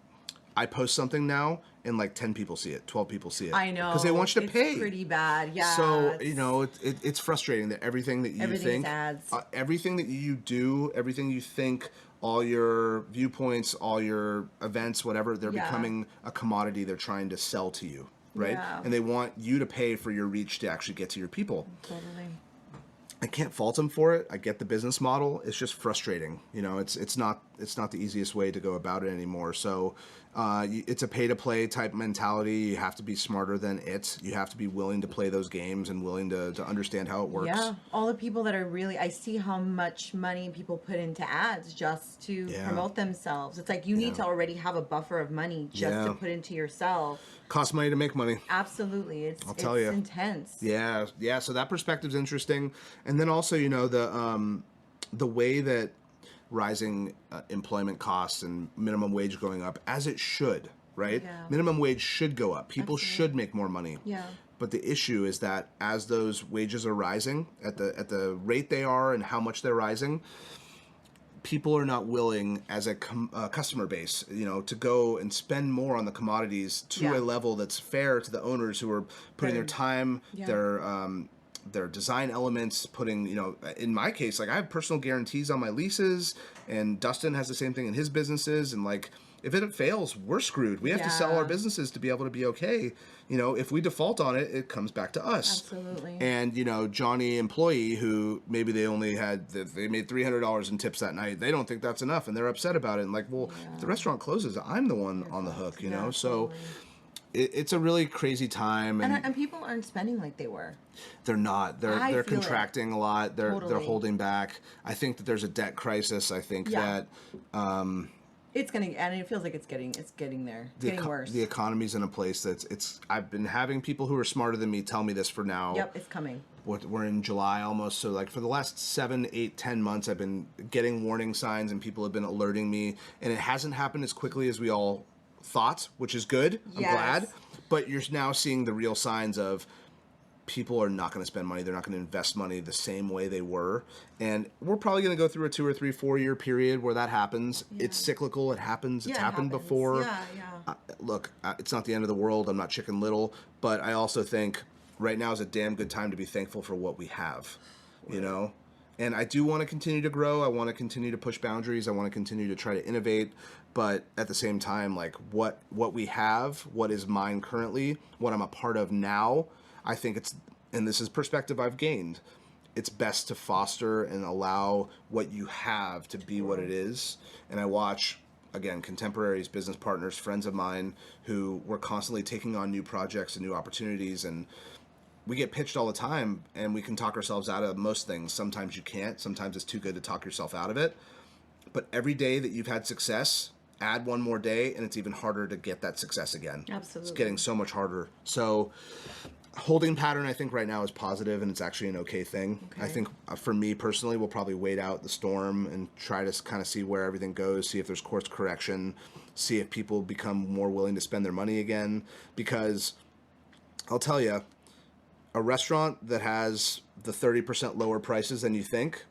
I post something now and like 10 people see it, 12 people see it. I know. Because they want you to pay. It's pretty bad. Yeah. So, you know, it's frustrating that everything that you Everything think, is ads. Everything that you do, everything you think, all your viewpoints, all your events, whatever, they're becoming a commodity they're trying to sell to you, right? Yeah. And they want you to pay for your reach to actually get to your people. Totally. I can't fault them for it. I get the business model. It's just frustrating. You know, it's not the easiest way to go about it anymore. So it's a pay to play type mentality. You have to be smarter than it. You have to be willing to play those games and willing to understand how it works. Yeah, all the people that are really, I see how much money people put into ads just to promote themselves. It's like you need to already have a buffer of money just to put into yourself. Costs money to make money. Absolutely. It's intense. Yeah. So that perspective's interesting. And then also, you know, the way that rising employment costs and minimum wage going up, as it should, right? Yeah. Minimum wage should go up. People should make more money. Yeah. But the issue is that as those wages are rising at the rate they are and how much they're rising, people are not willing as a customer base, you know, to go and spend more on the commodities to a level that's fair to the owners who are putting their time, their design elements, putting, you know, in my case, like I have personal guarantees on my leases, and Dustin has the same thing in his businesses, and like if it fails, we're screwed. We have to sell our businesses to be able to be okay. You know, if we default on it, it comes back to us. Absolutely. And, you know, Johnny employee who maybe they only they made $300 in tips that night. They don't think that's enough and they're upset about it. And like, well, if the restaurant closes, I'm the one on the hook, you know? So it's a really crazy time. And people aren't spending like they were. They're not. They're contracting a lot. They're holding back. I think that there's a debt crisis. I think that it's and it feels like it's getting there. It's getting worse. The economy's in a place that's I've been having people who are smarter than me tell me this for now. Yep, it's coming. We're in July almost, so like for the last 7, 8, 10 months, I've been getting warning signs and people have been alerting me, and it hasn't happened as quickly as we all thought, which is good. I'm glad. But you're now seeing the real signs of people are not going to spend money. They're not going to invest money the same way they were. And we're probably going to go through a 2 or 3, 4 year period where that happens. Yeah. It's cyclical. It happens. It's happened before. Look, it's not the end of the world. I'm not Chicken Little. But I also think right now is a damn good time to be thankful for what we have, you know? And I do want to continue to grow. I want to continue to push boundaries. I want to continue to try to innovate. But at the same time, like what we have, what is mine currently, what I'm a part of now, I think it's, and this is perspective I've gained, it's best to foster and allow what you have to be what it is. And I watch, again, contemporaries, business partners, friends of mine who were constantly taking on new projects and new opportunities, and we get pitched all the time and we can talk ourselves out of most things. Sometimes you can't. Sometimes it's too good to talk yourself out of it. But every day that you've had success, add one more day and it's even harder to get that success again. Absolutely. It's getting so much harder. So holding pattern, I think right now is positive and it's actually an okay thing. Okay. I think for me personally, we'll probably wait out the storm and try to kind of see where everything goes, see if there's course correction, see if people become more willing to spend their money again. Because I'll tell you, a restaurant that has the 30% lower prices than you think,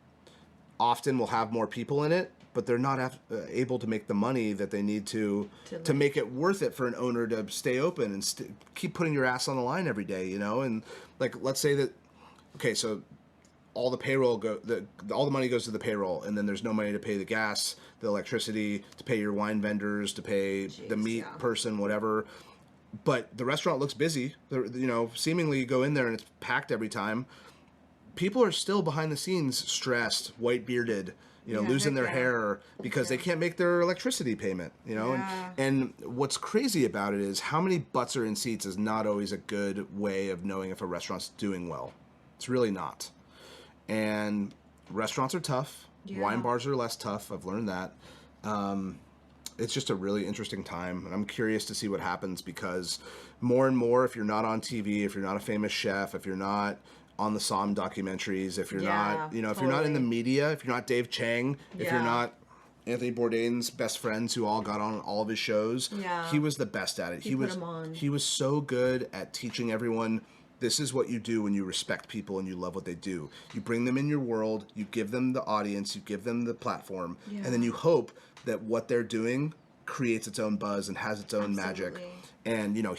often will have more people in it, but they're not able to make the money that they need to make it worth it for an owner to stay open and keep putting your ass on the line every day, you know? And like, let's say that, okay, so all the payroll all the money goes to the payroll, and then there's no money to pay the gas, the electricity, to pay your wine vendors, to pay the meat person, whatever. But the restaurant looks busy. You know, seemingly you go in there and it's packed every time. People are still behind the scenes stressed, white bearded, you know, losing their hair because they can't make their electricity payment, you know? And what's crazy about it is how many butts are in seats is not always a good way of knowing if a restaurant's doing well. It's really not. And restaurants are tough. Wine bars are less tough. I've learned that. It's just a really interesting time. And I'm curious to see what happens because more and more, if you're not on TV, if you're not a famous chef, if you're not on the Somm documentaries, if you're not, you know, if you're not in the media, if you're not Dave Chang, if you're not Anthony Bourdain's best friends who all got on all of his shows, he was the best at it. He was so good at teaching everyone, this is what you do when you respect people and you love what they do. You bring them in your world, you give them the audience, you give them the platform, and then you hope that what they're doing creates its own buzz and has its own magic. And, you know,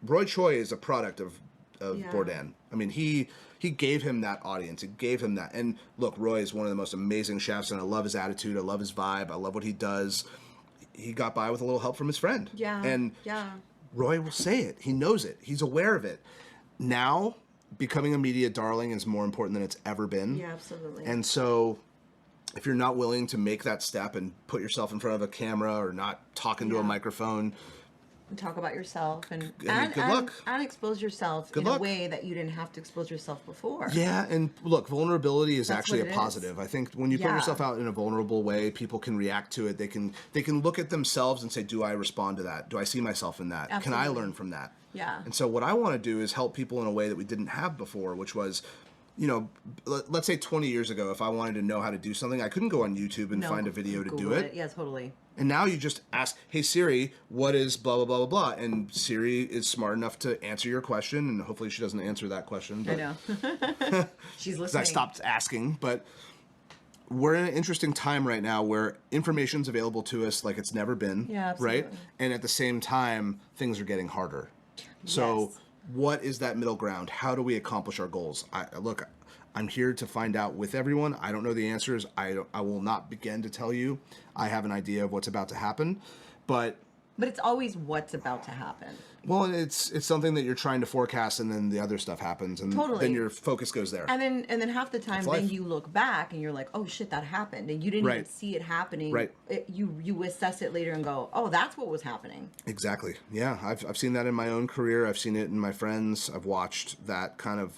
Roy Choi is a product of Bourdain. I mean, he gave him that audience. He gave him that. And look, Roy is one of the most amazing chefs, and I love his attitude. I love his vibe. I love what he does. He got by with a little help from his friend. And Roy will say it. He knows it. He's aware of it. Now, becoming a media darling is more important than it's ever been. Absolutely. And so if you're not willing to make that step and put yourself in front of a camera or not talking to a microphone, and talk about yourself and expose yourself in a way that you didn't have to expose yourself before. Yeah, and look, vulnerability is actually a positive. I think when you put yourself out in a vulnerable way, people can react to it. They can look at themselves and say, do I respond to that? Do I see myself in that? Can I learn from that? And so what I want to do is help people in a way that we didn't have before, which was, you know, let's say 20 years ago, if I wanted to know how to do something, I couldn't go on YouTube and find a video to do it. Yeah, totally. And now you just ask, hey, Siri, what is blah, blah, blah, blah, blah. And Siri is smart enough to answer your question. And hopefully she doesn't answer that question. But, I know. She's listening. I stopped asking. But we're in an interesting time right now where information's available to us like it's never been. Yeah, absolutely. Right? And at the same time, things are getting harder. So what is that middle ground? How do we accomplish our goals? I'm here to find out with everyone. I don't know the answers. I will not begin to tell you. I have an idea of what's about to happen, but it's always what's about to happen. Well, it's something that you're trying to forecast, and then the other stuff happens, and then your focus goes there. And then half the time, then you look back and you're like, oh shit, that happened, and you didn't even see it happening. Right. You assess it later and go, oh, that's what was happening. Exactly. Yeah, I've seen that in my own career. I've seen it in my friends. I've watched that kind of.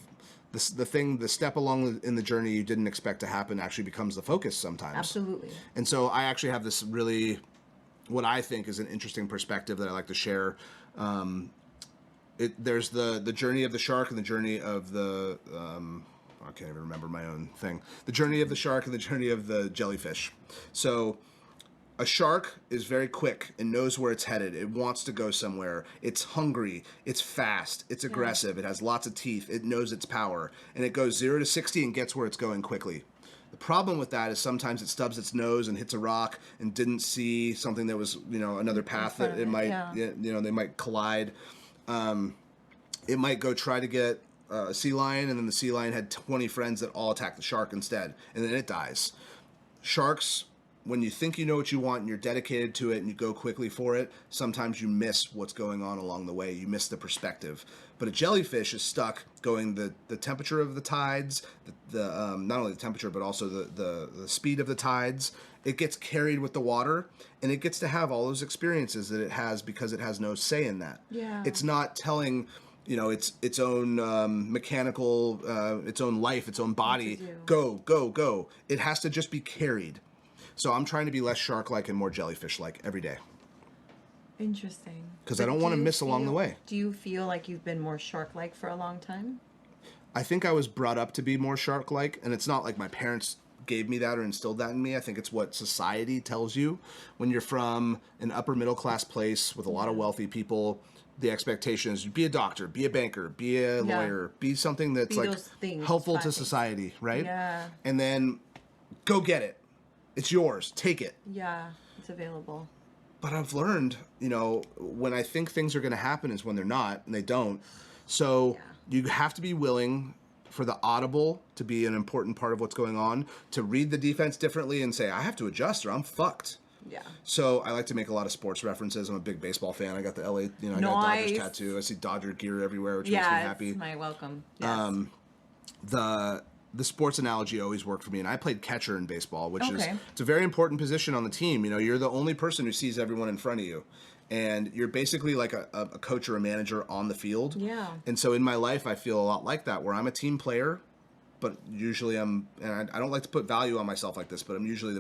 The step along in the journey you didn't expect to happen actually becomes the focus sometimes. Absolutely. And so I actually have this really, what I think is an interesting perspective that I like to share. There's the journey of the shark and the journey of the, I can't even remember my own thing. The journey of the shark and the journey of the jellyfish. So a shark is very quick and knows where it's headed. It wants to go somewhere. It's hungry. It's fast. It's aggressive. It has lots of teeth. It knows its power. And it goes 0 to 60 and gets where it's going quickly. The problem with that is sometimes it stubs its nose and hits a rock and didn't see something that was, you know, another path that it might, you know, they might collide. It might go try to get a sea lion, and then the sea lion had 20 friends that all attack the shark instead, and then it dies. Sharks, when you think you know what you want and you're dedicated to it and you go quickly for it, sometimes you miss what's going on along the way. You miss the perspective. But a jellyfish is stuck going the temperature of the tides, the not only the temperature but also the speed of the tides. It gets carried with the water, and it gets to have all those experiences that it has because it has no say in that. Yeah. It's not telling, you know, its own mechanical, its own life, its own body, go. It has to just be carried. So I'm trying to be less shark-like and more jellyfish-like every day. Interesting. Because I don't want to miss along the way. Do you feel like you've been more shark-like for a long time? I think I was brought up to be more shark-like, and it's not like my parents gave me that or instilled that in me. I think it's what society tells you. When you're from an upper middle-class place with a lot of wealthy people, the expectation is be a doctor, be a banker, be a lawyer, be something that's like helpful to society, right? Yeah. And then go get it. It's yours. Take it. Yeah, it's available. But I've learned, when I think things are going to happen is when they're not, and they don't. So you have to be willing for the audible to be an important part of what's going on, to read the defense differently and say, I have to adjust or I'm fucked. Yeah. So I like to make a lot of sports references. I'm a big baseball fan. I got the LA, I got a Dodgers tattoo. I see Dodger gear everywhere, which makes me happy. It's my welcome. Yes. The sports analogy always worked for me, and I played catcher in baseball, which is Okay. it's a very important position on the team. You're the only person who sees everyone in front of you, and you're basically like a coach or a manager on the field. Yeah. And so in my life, I feel a lot like that, where I'm a team player, but usually and I don't like to put value on myself like this, but I'm usually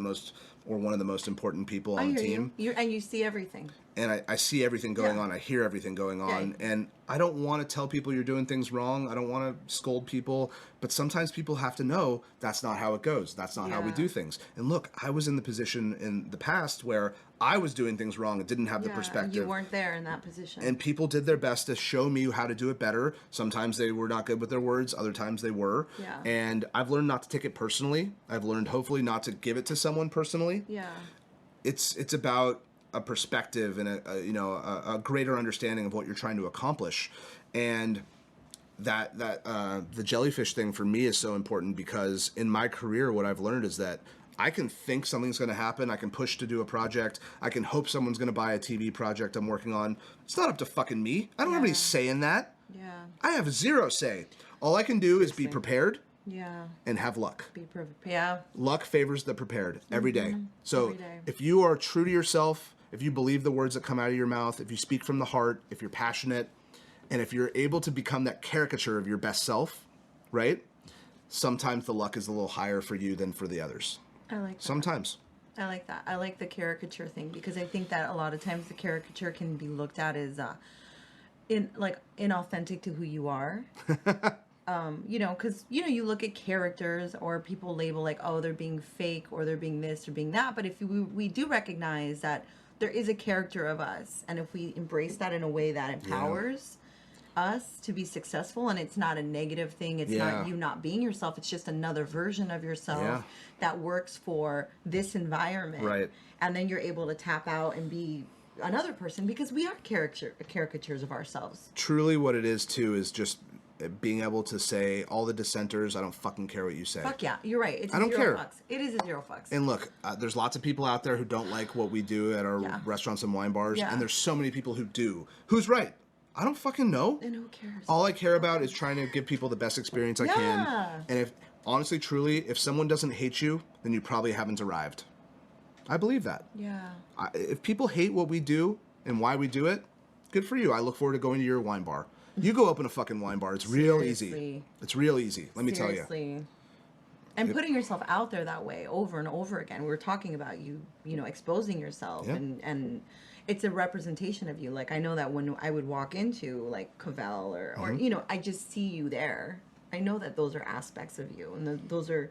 one of the most important people on the team. And you see everything. And I see everything going on. I hear everything going on. Yeah. And I don't want to tell people you're doing things wrong. I don't want to scold people. But sometimes people have to know that's not how it goes. That's not how we do things. And look, I was in the position in the past where I was doing things wrong and didn't have the perspective. You weren't there in that position. And people did their best to show me how to do it better. Sometimes they were not good with their words. Other times they were. Yeah. And I've learned not to take it personally. I've learned hopefully not to give it to someone personally. Yeah. It's about a perspective and a greater understanding of what you're trying to accomplish. And that the jellyfish thing for me is so important because in my career, what I've learned is that I can think something's going to happen. I can push to do a project. I can hope someone's going to buy a TV project I'm working on. It's not up to fucking me. I don't have any say in that. Yeah. I have zero say. All I can do is be prepared. Yeah. And have luck. Be perfect. Yeah. Luck favors the prepared every day. So Every day. if you are true to yourself, if you believe the words that come out of your mouth, if you speak from the heart, if you're passionate, and if you're able to become that caricature of your best self, right? Sometimes the luck is a little higher for you than for the others. I like that. Sometimes. I like that. I like the caricature thing because I think that a lot of times the caricature can be looked at as inauthentic to who you are. Because you look at characters or people label like, oh, they're being fake or they're being this or being that. But if we do recognize that there is a character of us, and if we embrace that in a way that empowers us to be successful, and it's not a negative thing, it's not you not being yourself, it's just another version of yourself that works for this environment. Right. And then you're able to tap out and be another person because we are caricatures of ourselves. Truly what it is, too, is just being able to say, all the dissenters, I don't fucking care what you say. Fuck yeah, you're right. It's I don't zero care. fucks. It is a zero fucks. And look, there's lots of people out there who don't like what we do at our restaurants and wine bars, and there's so many people who do. Who's right? I don't fucking know. And who cares? All I care about is trying to give people the best experience I can. And if, honestly, truly, if someone doesn't hate you, then you probably haven't arrived. I believe that. Yeah. If people hate what we do and why we do it, good for you. I look forward to going to your wine bar. You go open a fucking wine bar. It's real easy. It's real easy. Let me tell you. And putting yourself out there that way over and over again. We were talking about you exposing yourself and it's a representation of you. Like I know that when I would walk into like Cavell or I just see you there. I know that those are aspects of you and those are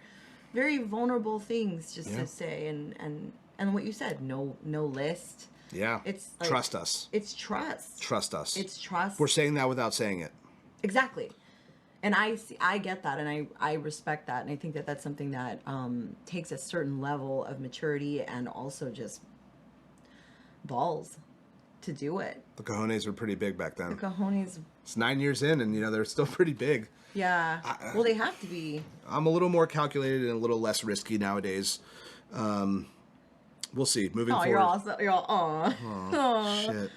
very vulnerable things just to say and what you said, no list. Yeah. It's like, trust us. It's trust. Trust us. It's trust. We're saying that without saying it. Exactly. And I get that and I respect that and I think that that's something that takes a certain level of maturity and also just balls to do it. The cojones were pretty big back then. The cojones. It's 9 years in and they're still pretty big. Yeah. Well, they have to be. I'm a little more calculated and a little less risky nowadays. We'll see. Moving forward. You're all, oh, shit.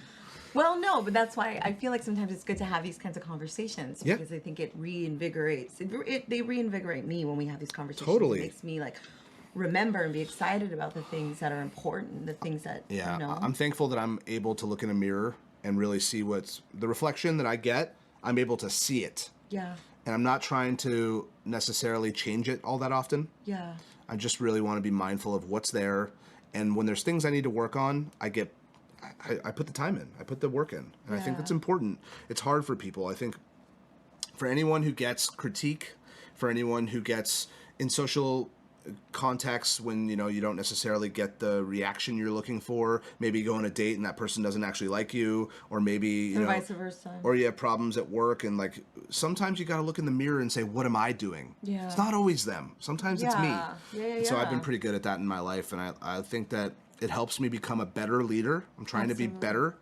Well, no, but that's why I feel like sometimes it's good to have these kinds of conversations because I think it reinvigorates. They reinvigorate me when we have these conversations. Totally. It makes me like remember and be excited about the things that are important, the things that I'm thankful that I'm able to look in a mirror and really see what's the reflection that I get. I'm able to see it. Yeah. And I'm not trying to necessarily change it all that often. Yeah. I just really want to be mindful of what's there. And when there's things I need to work on, I put the time in. I put the work in. And I think that's important. It's hard for people. I think for anyone who gets critique, for anyone who gets in social contexts when, you know, you don't necessarily get the reaction you're looking for. Maybe you go on a date and that person doesn't actually like you, or maybe, you know, vice versa. or you have problems at work, and like sometimes you got to look in the mirror and say, what am I doing? Yeah. It's not always them. Sometimes it's me. Yeah. So I've been pretty good at that in my life, and I think that it helps me become a better leader. I'm trying to be better.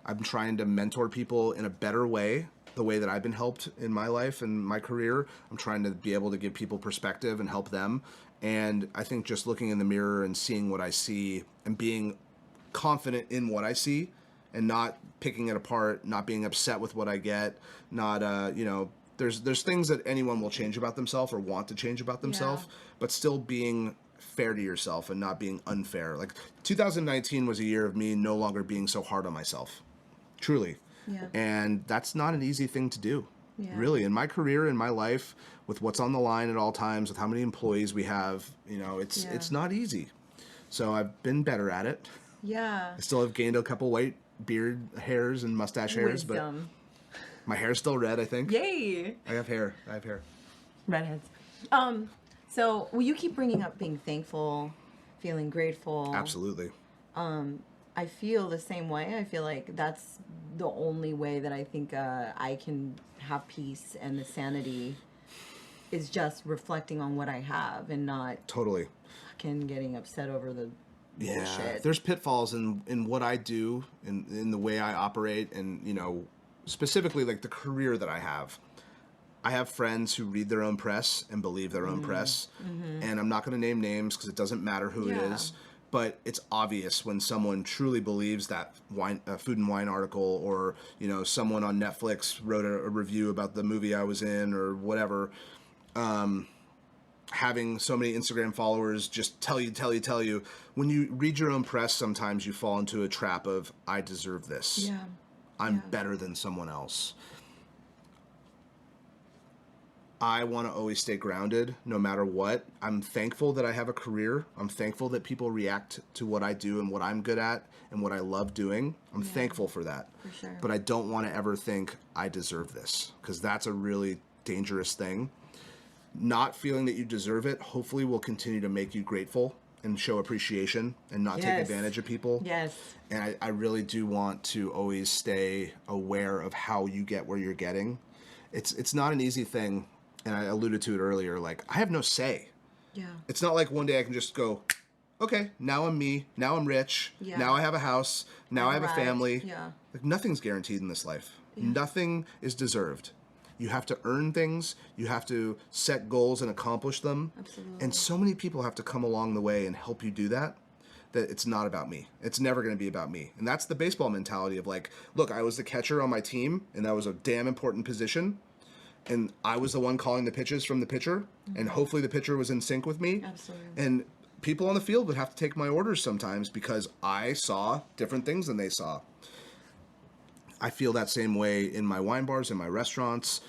I'm trying to mentor people in a better way, the way that I've been helped in my life and my career. I'm trying to be able to give people perspective and help them. And I think just looking in the mirror and seeing what I see and being confident in what I see and not picking it apart, not being upset with what I get, not, you know, there's things that anyone will change about themselves or want to change about themselves, but still being fair to yourself and not being unfair. Like 2019 was a year of me no longer being so hard on myself. Truly. Yeah. And that's not an easy thing to do. Yeah. Really, in my career, in my life, with what's on the line at all times, with how many employees we have, you know, it's not easy. So I've been better at it. Yeah. I still have gained a couple white beard hairs and mustache hairs, but my hair's still red, I think. Yay! I have hair. Redheads. So you keep bringing up being thankful, feeling grateful. Absolutely. I feel the same way. I feel like that's the only way that I think I can have peace and the sanity is just reflecting on what I have and not Totally fucking getting upset over the bullshit. There's pitfalls in what I do, in the way I operate, and, you know, specifically like the career that I have. I have friends who read their own press and believe their own press, and I'm not going to name names because it doesn't matter who it is. But it's obvious when someone truly believes that Food and Wine article, or, you know, someone on Netflix wrote a review about the movie I was in or whatever. Having so many Instagram followers just tell you. When you read your own press, sometimes you fall into a trap of, I deserve this. Yeah. I'm better than someone else. I want to always stay grounded no matter what. I'm thankful that I have a career. I'm thankful that people react to what I do and what I'm good at and what I love doing. I'm thankful for that. For sure. But I don't want to ever think I deserve this, because that's a really dangerous thing. Not feeling that you deserve it hopefully will continue to make you grateful and show appreciation and not take advantage of people. Yes. And I really do want to always stay aware of how you get where you're getting. It's not an easy thing. And I alluded to it earlier, like, I have no say. Yeah. It's not like one day I can just go, okay, now I'm me, now I'm rich, now I have a house, now I have a family. Yeah. Like, nothing's guaranteed in this life. Yeah. Nothing is deserved. You have to earn things, you have to set goals and accomplish them. Absolutely. And so many people have to come along the way and help you do that it's not about me. It's never going to be about me. And that's the baseball mentality of like, look, I was the catcher on my team, and that was a damn important position. And I was the one calling the pitches from the pitcher, and hopefully the pitcher was in sync with me. Absolutely. And people on the field would have to take my orders sometimes because I saw different things than they saw. I feel that same way in my wine bars, in my restaurants,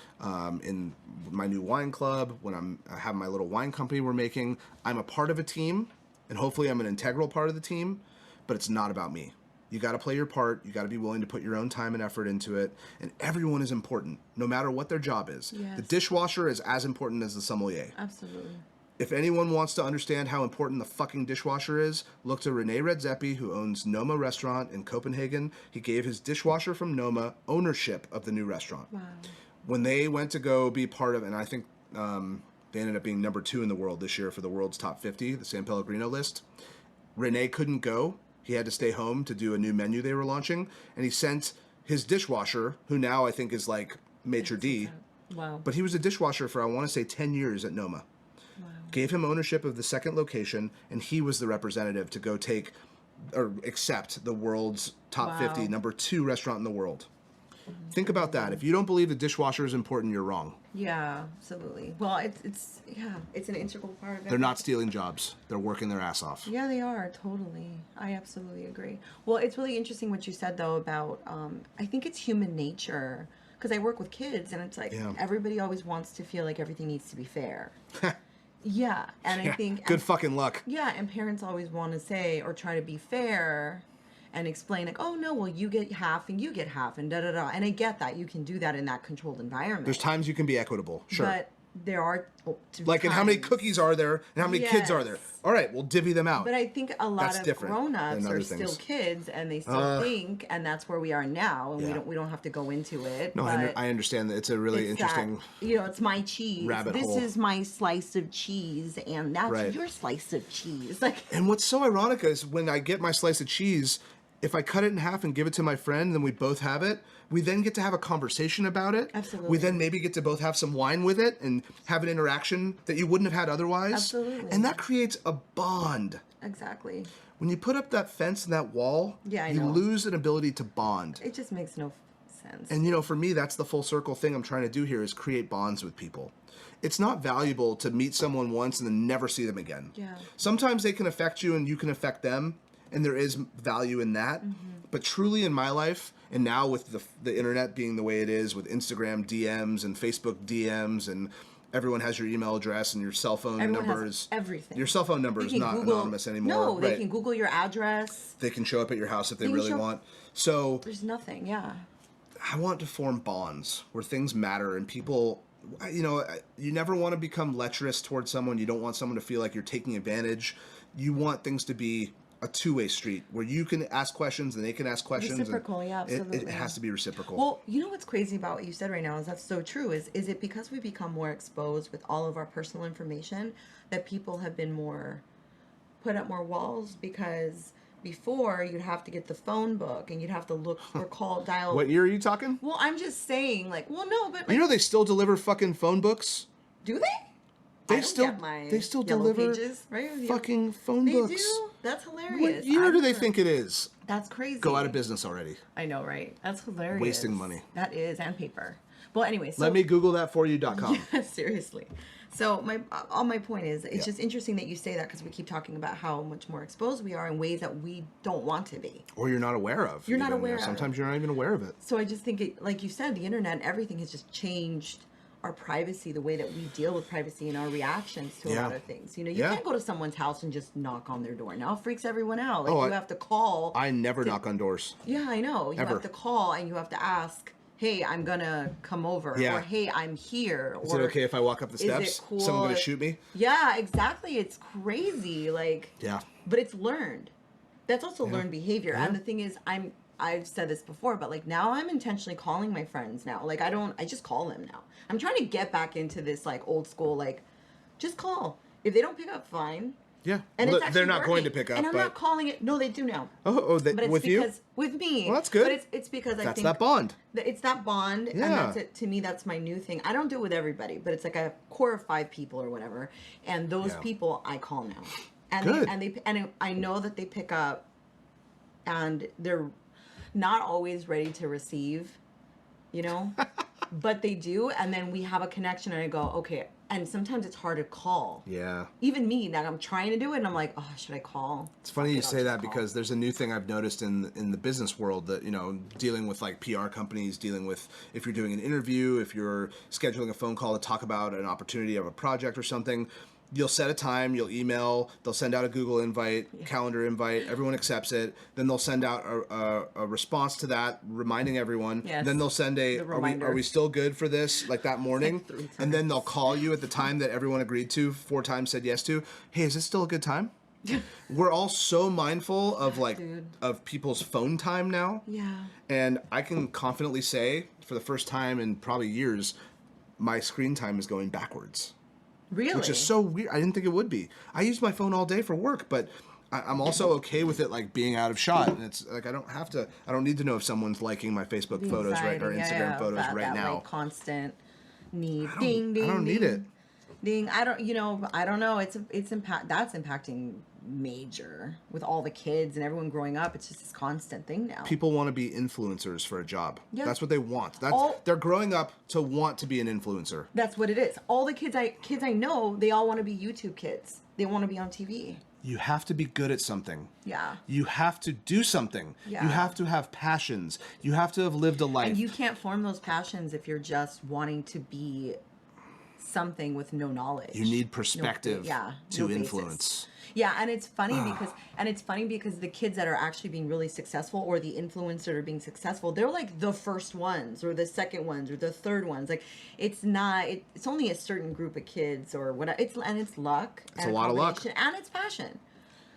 in my new wine club, when I have my little wine company we're making. I'm a part of a team, and hopefully I'm an integral part of the team, but it's not about me. You got to play your part. You got to be willing to put your own time and effort into it. And everyone is important, no matter what their job is. Yes. The dishwasher is as important as the sommelier. Absolutely. If anyone wants to understand how important the fucking dishwasher is, look to Rene Redzepi, who owns Noma Restaurant in Copenhagen. He gave his dishwasher from Noma ownership of the new restaurant. Wow. When they went to go be part of, and I think they ended up being number 2 in the world this year for the world's top 50, the San Pellegrino list. Rene couldn't go. He had to stay home to do a new menu they were launching, and he sent his dishwasher, who now I think is like maitre d'. Wow. But he was a dishwasher for, I want to say, 10 years at Noma. Wow. Gave him ownership of the second location, and he was the representative to go take or accept the world's top 50, number 2 restaurant in the world. Think about that. If you don't believe the dishwasher is important, you're wrong. Yeah, absolutely. Well, it's an integral part of it. They're not stealing jobs. They're working their ass off. Yeah, they are. Totally. I absolutely agree. Well, it's really interesting what you said, though, about, I think it's human nature. Because I work with kids, and it's like everybody always wants to feel like everything needs to be fair. Yeah, and I think... Good fucking luck. Yeah, and parents always want to say or try to be fair and explain, like, oh, no, well, you get half and you get half and da-da-da. And I get that. You can do that in that controlled environment. There's times you can be equitable. Sure. But there are like, and how many cookies are there, and how many kids are there? Yes. All right, we'll divvy them out. But I think a lot That's of different grown-ups than are other still things. kids, and they still think, and that's where we are now, and Yeah. we don't have to go into it. No, but I understand that it's a really it's interesting that, you know, it's my cheese. rabbit This hole. is my slice of cheese, and that's Right. your slice of cheese. Like, And what's so ironic is when I get my slice of cheese, if I cut it in half and give it to my friend, then we both have it. We then get to have a conversation about it. Absolutely. We then maybe get to both have some wine with it and have an interaction that you wouldn't have had otherwise. Absolutely. And that creates a bond. exactly. When you put up that fence and that wall, Yeah, I you know. lose an ability to bond. It just makes no sense. And you know, for me, that's the full circle thing I'm trying to do here is create bonds with people. It's not valuable to meet someone once and then never see them again. Yeah. Sometimes they can affect you and you can affect them, and there is value in that. But truly in my life, and now with the internet being the way it is, with Instagram DMs and Facebook DMs, and everyone has your email address and your cell phone Everyone number has is everything. Your cell phone number They is can not anonymous anymore. No, they Right. can Google your address. They can show up at your house if they can really show- want. So There's nothing. Yeah. I want to form bonds where things matter and people, you know, you never want to become lecherous towards someone. You don't want someone to feel like you're taking advantage. You want things to be a two-way street where you can ask questions and they can ask questions. Reciprocal, yeah, It absolutely. has to be reciprocal. Well, you know what's crazy about what you said right now is that's so true. Is it because we become more exposed with all of our personal information that people have been put up more walls? Because before you'd have to get the phone book and you'd have to look or dial. What year are you talking? Well, I'm just saying, like, well, no, but like, You know they still deliver fucking phone books? do they? They I don't still get my they still Yellow deliver Pages, right? fucking phone They books. do? That's hilarious. What year I've do they never- think it is? That's crazy. Go out of business already. I know, right? That's hilarious. Wasting money. That is, and paper. Well, anyway, so Let me Google that for you.com. yeah, seriously. So all my point is, it's Yeah. just interesting that you say that because we keep talking about how much more exposed we are in ways that we don't want to be. Or you're not aware of. You're not even. aware of. Sometimes you're not even aware of it. So I just think, like you said, the internet and everything has just changed our privacy, the way that we deal with privacy and our reactions to a Yeah. lot of things. You know, you Yeah. can't go to someone's house and just knock on their door. Now it freaks everyone out. Like Oh, you have to call. I never knock on doors. Yeah, I know. You Ever. have to call and you have to ask, hey, I'm going to come over. Yeah. Or, hey, I'm here. Is it okay if I walk up the is it steps? cool? Someone going to shoot me? Yeah, exactly. It's crazy. Like, Yeah. but it's learned. That's also Yeah. learned behavior. Yeah. And the thing is, I've said this before, but like now I'm intentionally calling my friends now. Like I just call them now. I'm trying to get back into this like old school, like just call. If they don't pick up, fine. Yeah. And Well, it's actually they're not going to working. pick up, And I'm but not calling it. No, they do now. But But it's you? because with me. Well, that's good. But it's because I That's think that bond. It's that bond, Yeah. and that's it. To me, that's my new thing. I don't do it with everybody, but it's like a core of 5 people or whatever, and those Yeah. people I call now, and Good. I know that they pick up, and they're not always ready to receive, you know, but they do, and then we have a connection, and I go, okay. And sometimes it's hard to call. Yeah. Even me, now I'm trying to do it, and I'm like, oh, should I call? It's funny you I'll say just that call. because there's a new thing I've noticed in the business world that, you know, dealing with like PR companies, dealing with if you're doing an interview, if you're scheduling a phone call to talk about an opportunity of a project or something, you'll set a time, you'll email, they'll send out a Google invite, calendar invite, everyone accepts it, then they'll send out a response to that, reminding everyone, Yes. then they'll send The are reminder. we still good for this, like that morning, 3 and then they'll call you at the time that everyone agreed to, 4 times said yes to, hey, is this still a good time? We're all so mindful of like Dude. of people's phone time now. Yeah. And I can confidently say for the first time in probably years, my screen time is going backwards. Really? Which is so weird. I didn't think it would be. I use my phone all day for work, but I'm also okay with it like being out of shot. And it's like I don't need to know if someone's liking my Facebook The photos right or anxiety, Instagram photos that, right now. Like, constant need. I Ding, ding, don't need ding, it. Ding. I don't know. That's impacting major with all the kids and everyone growing up. It's just this constant thing now. People want to be influencers for a job. Yeah. That's what they want. All- They're growing up to want to be an influencer. That's what it is. All the kids I know, they all want to be YouTube kids. They want to be on TV. You have to be good at something. Yeah. You have to do something. Yeah. You have to have passions. You have to have lived a life. And you can't form those passions if you're just wanting to be something with no knowledge. You need perspective No to basis. influence. Yeah, and it's funny because the kids that are actually being really successful, or the influencers that are being successful, they're like the first ones or the second ones or the third ones. Like it's not. It's only a certain group of kids or whatever. It's luck. It's a lot of luck, and it's passion.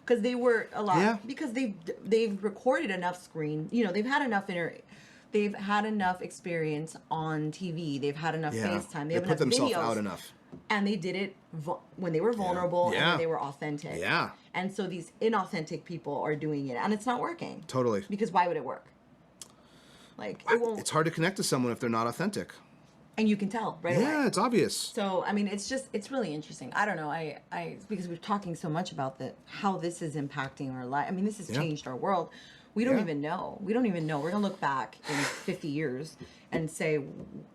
Because they were a lot. Yeah. Because they've recorded enough screen. You know, they've had enough They've had enough experience on TV. They've had enough FaceTime. They have put enough themselves videos. out enough. And they did it when they were vulnerable and when they were authentic. Yeah. And so these inauthentic people are doing it, and it's not working. Totally. Because why would it work? Like, it won't. It's hard to connect to someone if they're not authentic. And you can tell right away. Yeah, it's obvious. So, I mean, it's really interesting. I don't know. Because we're talking so much about how this is impacting our life. I mean, this has changed our world. We don't even know. We don't even know. We're going to look back in 50 years and say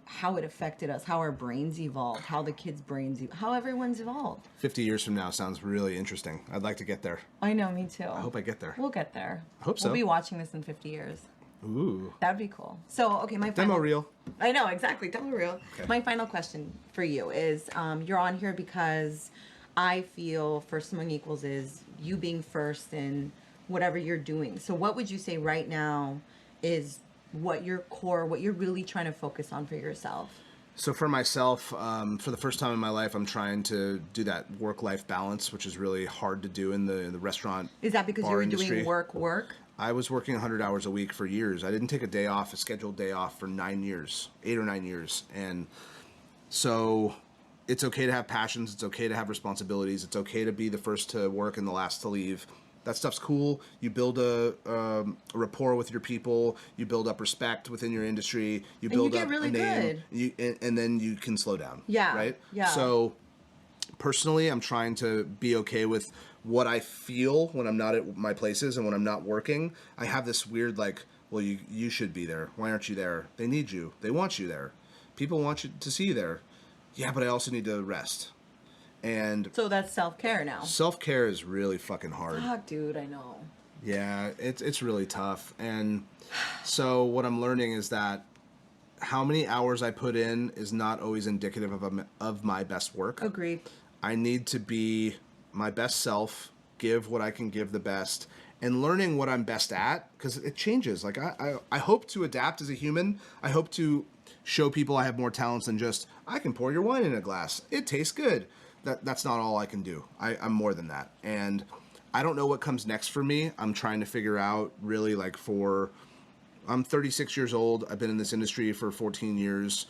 how it affected us, how our brains evolved, how the kids' brains, how everyone's evolved. 50 years from now sounds really interesting. I'd like to get there. I know, me too. I hope I get there. We'll get there. I hope so. We'll be watching this in 50 years. Ooh. That would be cool. So, okay, my final... Demo reel. I know, exactly. Demo reel. Okay. My final question for you is, you're on here because I feel First Among Equals is you being first in whatever you're doing. So what would you say right now is what you're really trying to focus on for yourself? So for myself, for the first time in my life, I'm trying to do that work-life balance, which is really hard to do in the restaurant. Is that because you were industry. doing work? I was working 100 hours a week for years. I didn't take a scheduled day off for 9 years, 8 or 9 years. And so it's okay to have passions. It's okay to have responsibilities. It's okay to be the first to work and the last to leave. That stuff's cool. You build a rapport with your people. You build up respect within your industry. You build up really a name. And then you can slow down. Yeah. Right? Yeah. So personally, I'm trying to be okay with what I feel when I'm not at my places and when I'm not working. I have this weird like, well, you should be there. Why aren't you there? They need you. They want you there. People want you to see you there. Yeah, but I also need to rest. And so that's self-care now. Self-care is really fucking hard. Fuck, dude, I know. Yeah, it's really tough. And so what I'm learning is that how many hours I put in is not always indicative of my best work. Agreed. I need to be my best self, give what I can give the best, and learning what I'm best at, because it changes. Like I hope to adapt as a human. I hope to show people I have more talents than just, I can pour your wine in a glass. It tastes good. That's not all I can do. I'm more than that. And I don't know what comes next for me. I'm trying to figure out really I'm 36 years old. I've been in this industry for 14 years.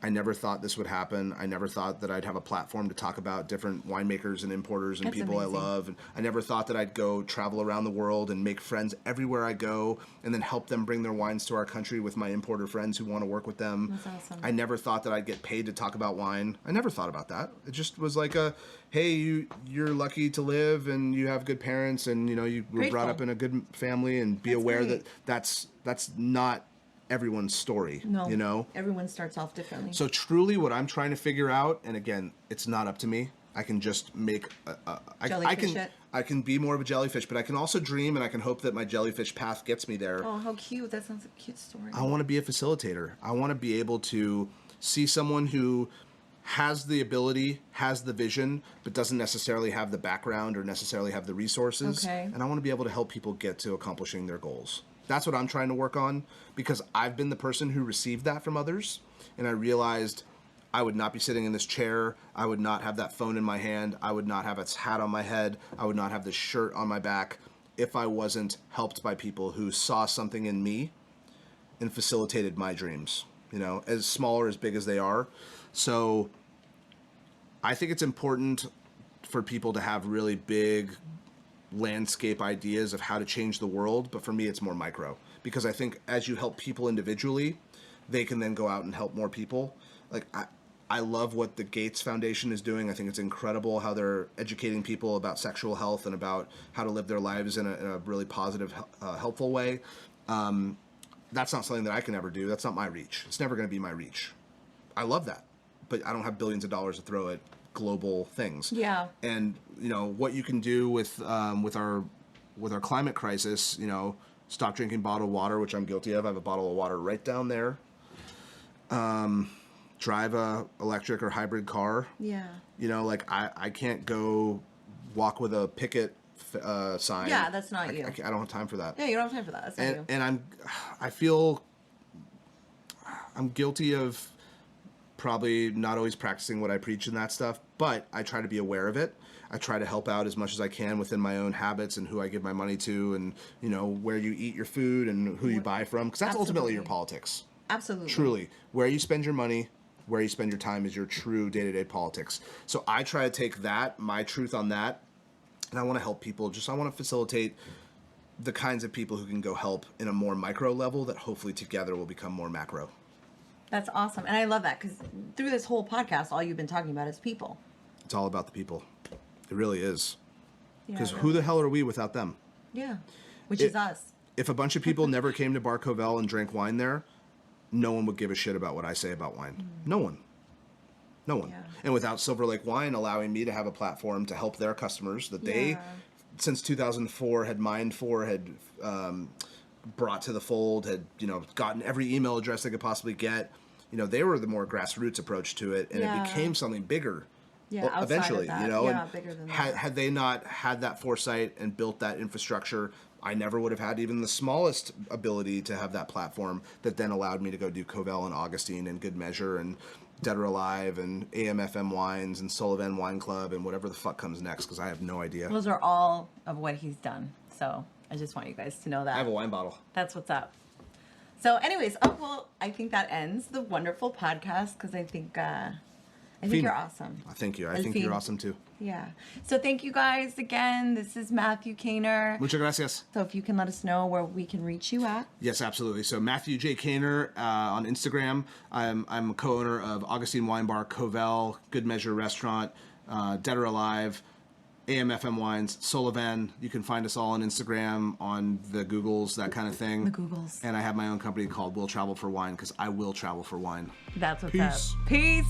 I never thought this would happen. I never thought that I'd have a platform to talk about different winemakers and importers and people I love. And I never thought that I'd go travel around the world and make friends everywhere I go and then help them bring their wines to our country with my importer friends who want to work with them. That's awesome. I never thought that I'd get paid to talk about wine. I never thought about that. It just was like hey, you're lucky to live and you have good parents and you were brought up in a good family, and be aware that that's not everyone's story. No, everyone starts off differently. So truly what I'm trying to figure out, and again, it's not up to me. I can just make I can be more of a jellyfish, but I can also dream, and I can hope that my jellyfish path gets me there. Oh, how cute. That sounds like a cute story. I want to be a facilitator. I want to be able to see someone who has the ability, has the vision, but doesn't necessarily have the background or necessarily have the resources. Okay. And I want to be able to help people get to accomplishing their goals. That's what I'm trying to work on, because I've been the person who received that from others, and I realized I would not be sitting in this chair. I would not have that phone in my hand. I would not have its hat on my head. I would not have this shirt on my back if I wasn't helped by people who saw something in me and facilitated my dreams, as small or as big as they are. So I think it's important for people to have really big landscape ideas of how to change the world, but for me it's more micro, because I think as you help people individually, they can then go out and help more people. Like I love what the Gates Foundation is doing. I think it's incredible how they're educating people about sexual health and about how to live their lives in a really positive, helpful way. That's not something that I can ever do. That's not my reach. It's never going to be my reach. I love that, but I don't have billions of dollars to throw at global things. Yeah. And what you can do with our climate crisis, stop drinking bottled water, which I'm guilty of. I have a bottle of water right down there. drive a electric or hybrid car. Yeah. You know, like I can't go walk with a picket sign. Yeah, that's not you. I don't have time for that. Yeah, you don't have time for that. That's not you. And I feel I'm guilty of probably not always practicing what I preach and that stuff, but I try to be aware of it. I try to help out as much as I can within my own habits and who I give my money to, and you know, where you eat your food and who you buy from, because that's ultimately your politics. Absolutely. Truly, where you spend your money, where you spend your time is your true day-to-day politics. So I try to take that, my truth on that, and I want to help people. I want to facilitate the kinds of people who can go help in a more micro level that hopefully together will become more macro. That's awesome. And I love that, because through this whole podcast, all you've been talking about is people. It's all about the people. It really is. Because Yeah, who the hell are we without them? Yeah. Which is us. If a bunch of people never came to Bar Covell and drank wine there, no one would give a shit about what I say about wine. No one. No one. Yeah. And without Silver Lake Wine allowing me to have a platform to help their customers that they, since 2004, had mined for, had brought to the fold, had, you know, gotten every email address they could possibly get. You know, they were the more grassroots approach to it, and it became something bigger. Yeah, Eventually, you know, yeah, bigger than that. Had they not had that foresight and built that infrastructure, I never would have had even the smallest ability to have that platform that then allowed me to go do Covell and Augustine and Good Measure and Dead or Alive and AMFM Wines and Sullivan Wine Club and whatever the fuck comes next, because I have no idea. Those are all of what he's done. So I just want you guys to know that. I have a wine bottle. That's what's up. So anyways, well, I think that ends the wonderful podcast, because I think you're awesome. Thank you. I think you're awesome too. Yeah. So thank you guys again. This is Matthew Kaner. Muchas gracias. So if you can let us know where we can reach you at. Yes, absolutely. So Matthew J. Kaner on Instagram. I'm a co-owner of Augustine Wine Bar, Covell, Good Measure Restaurant, Dead or Alive, AMFM Wines, Sullivan. You can find us all on Instagram, on the Googles, that kind of thing. The Googles. And I have my own company called Will Travel for Wine, because I will travel for wine. That's what's Peace. up. Peace.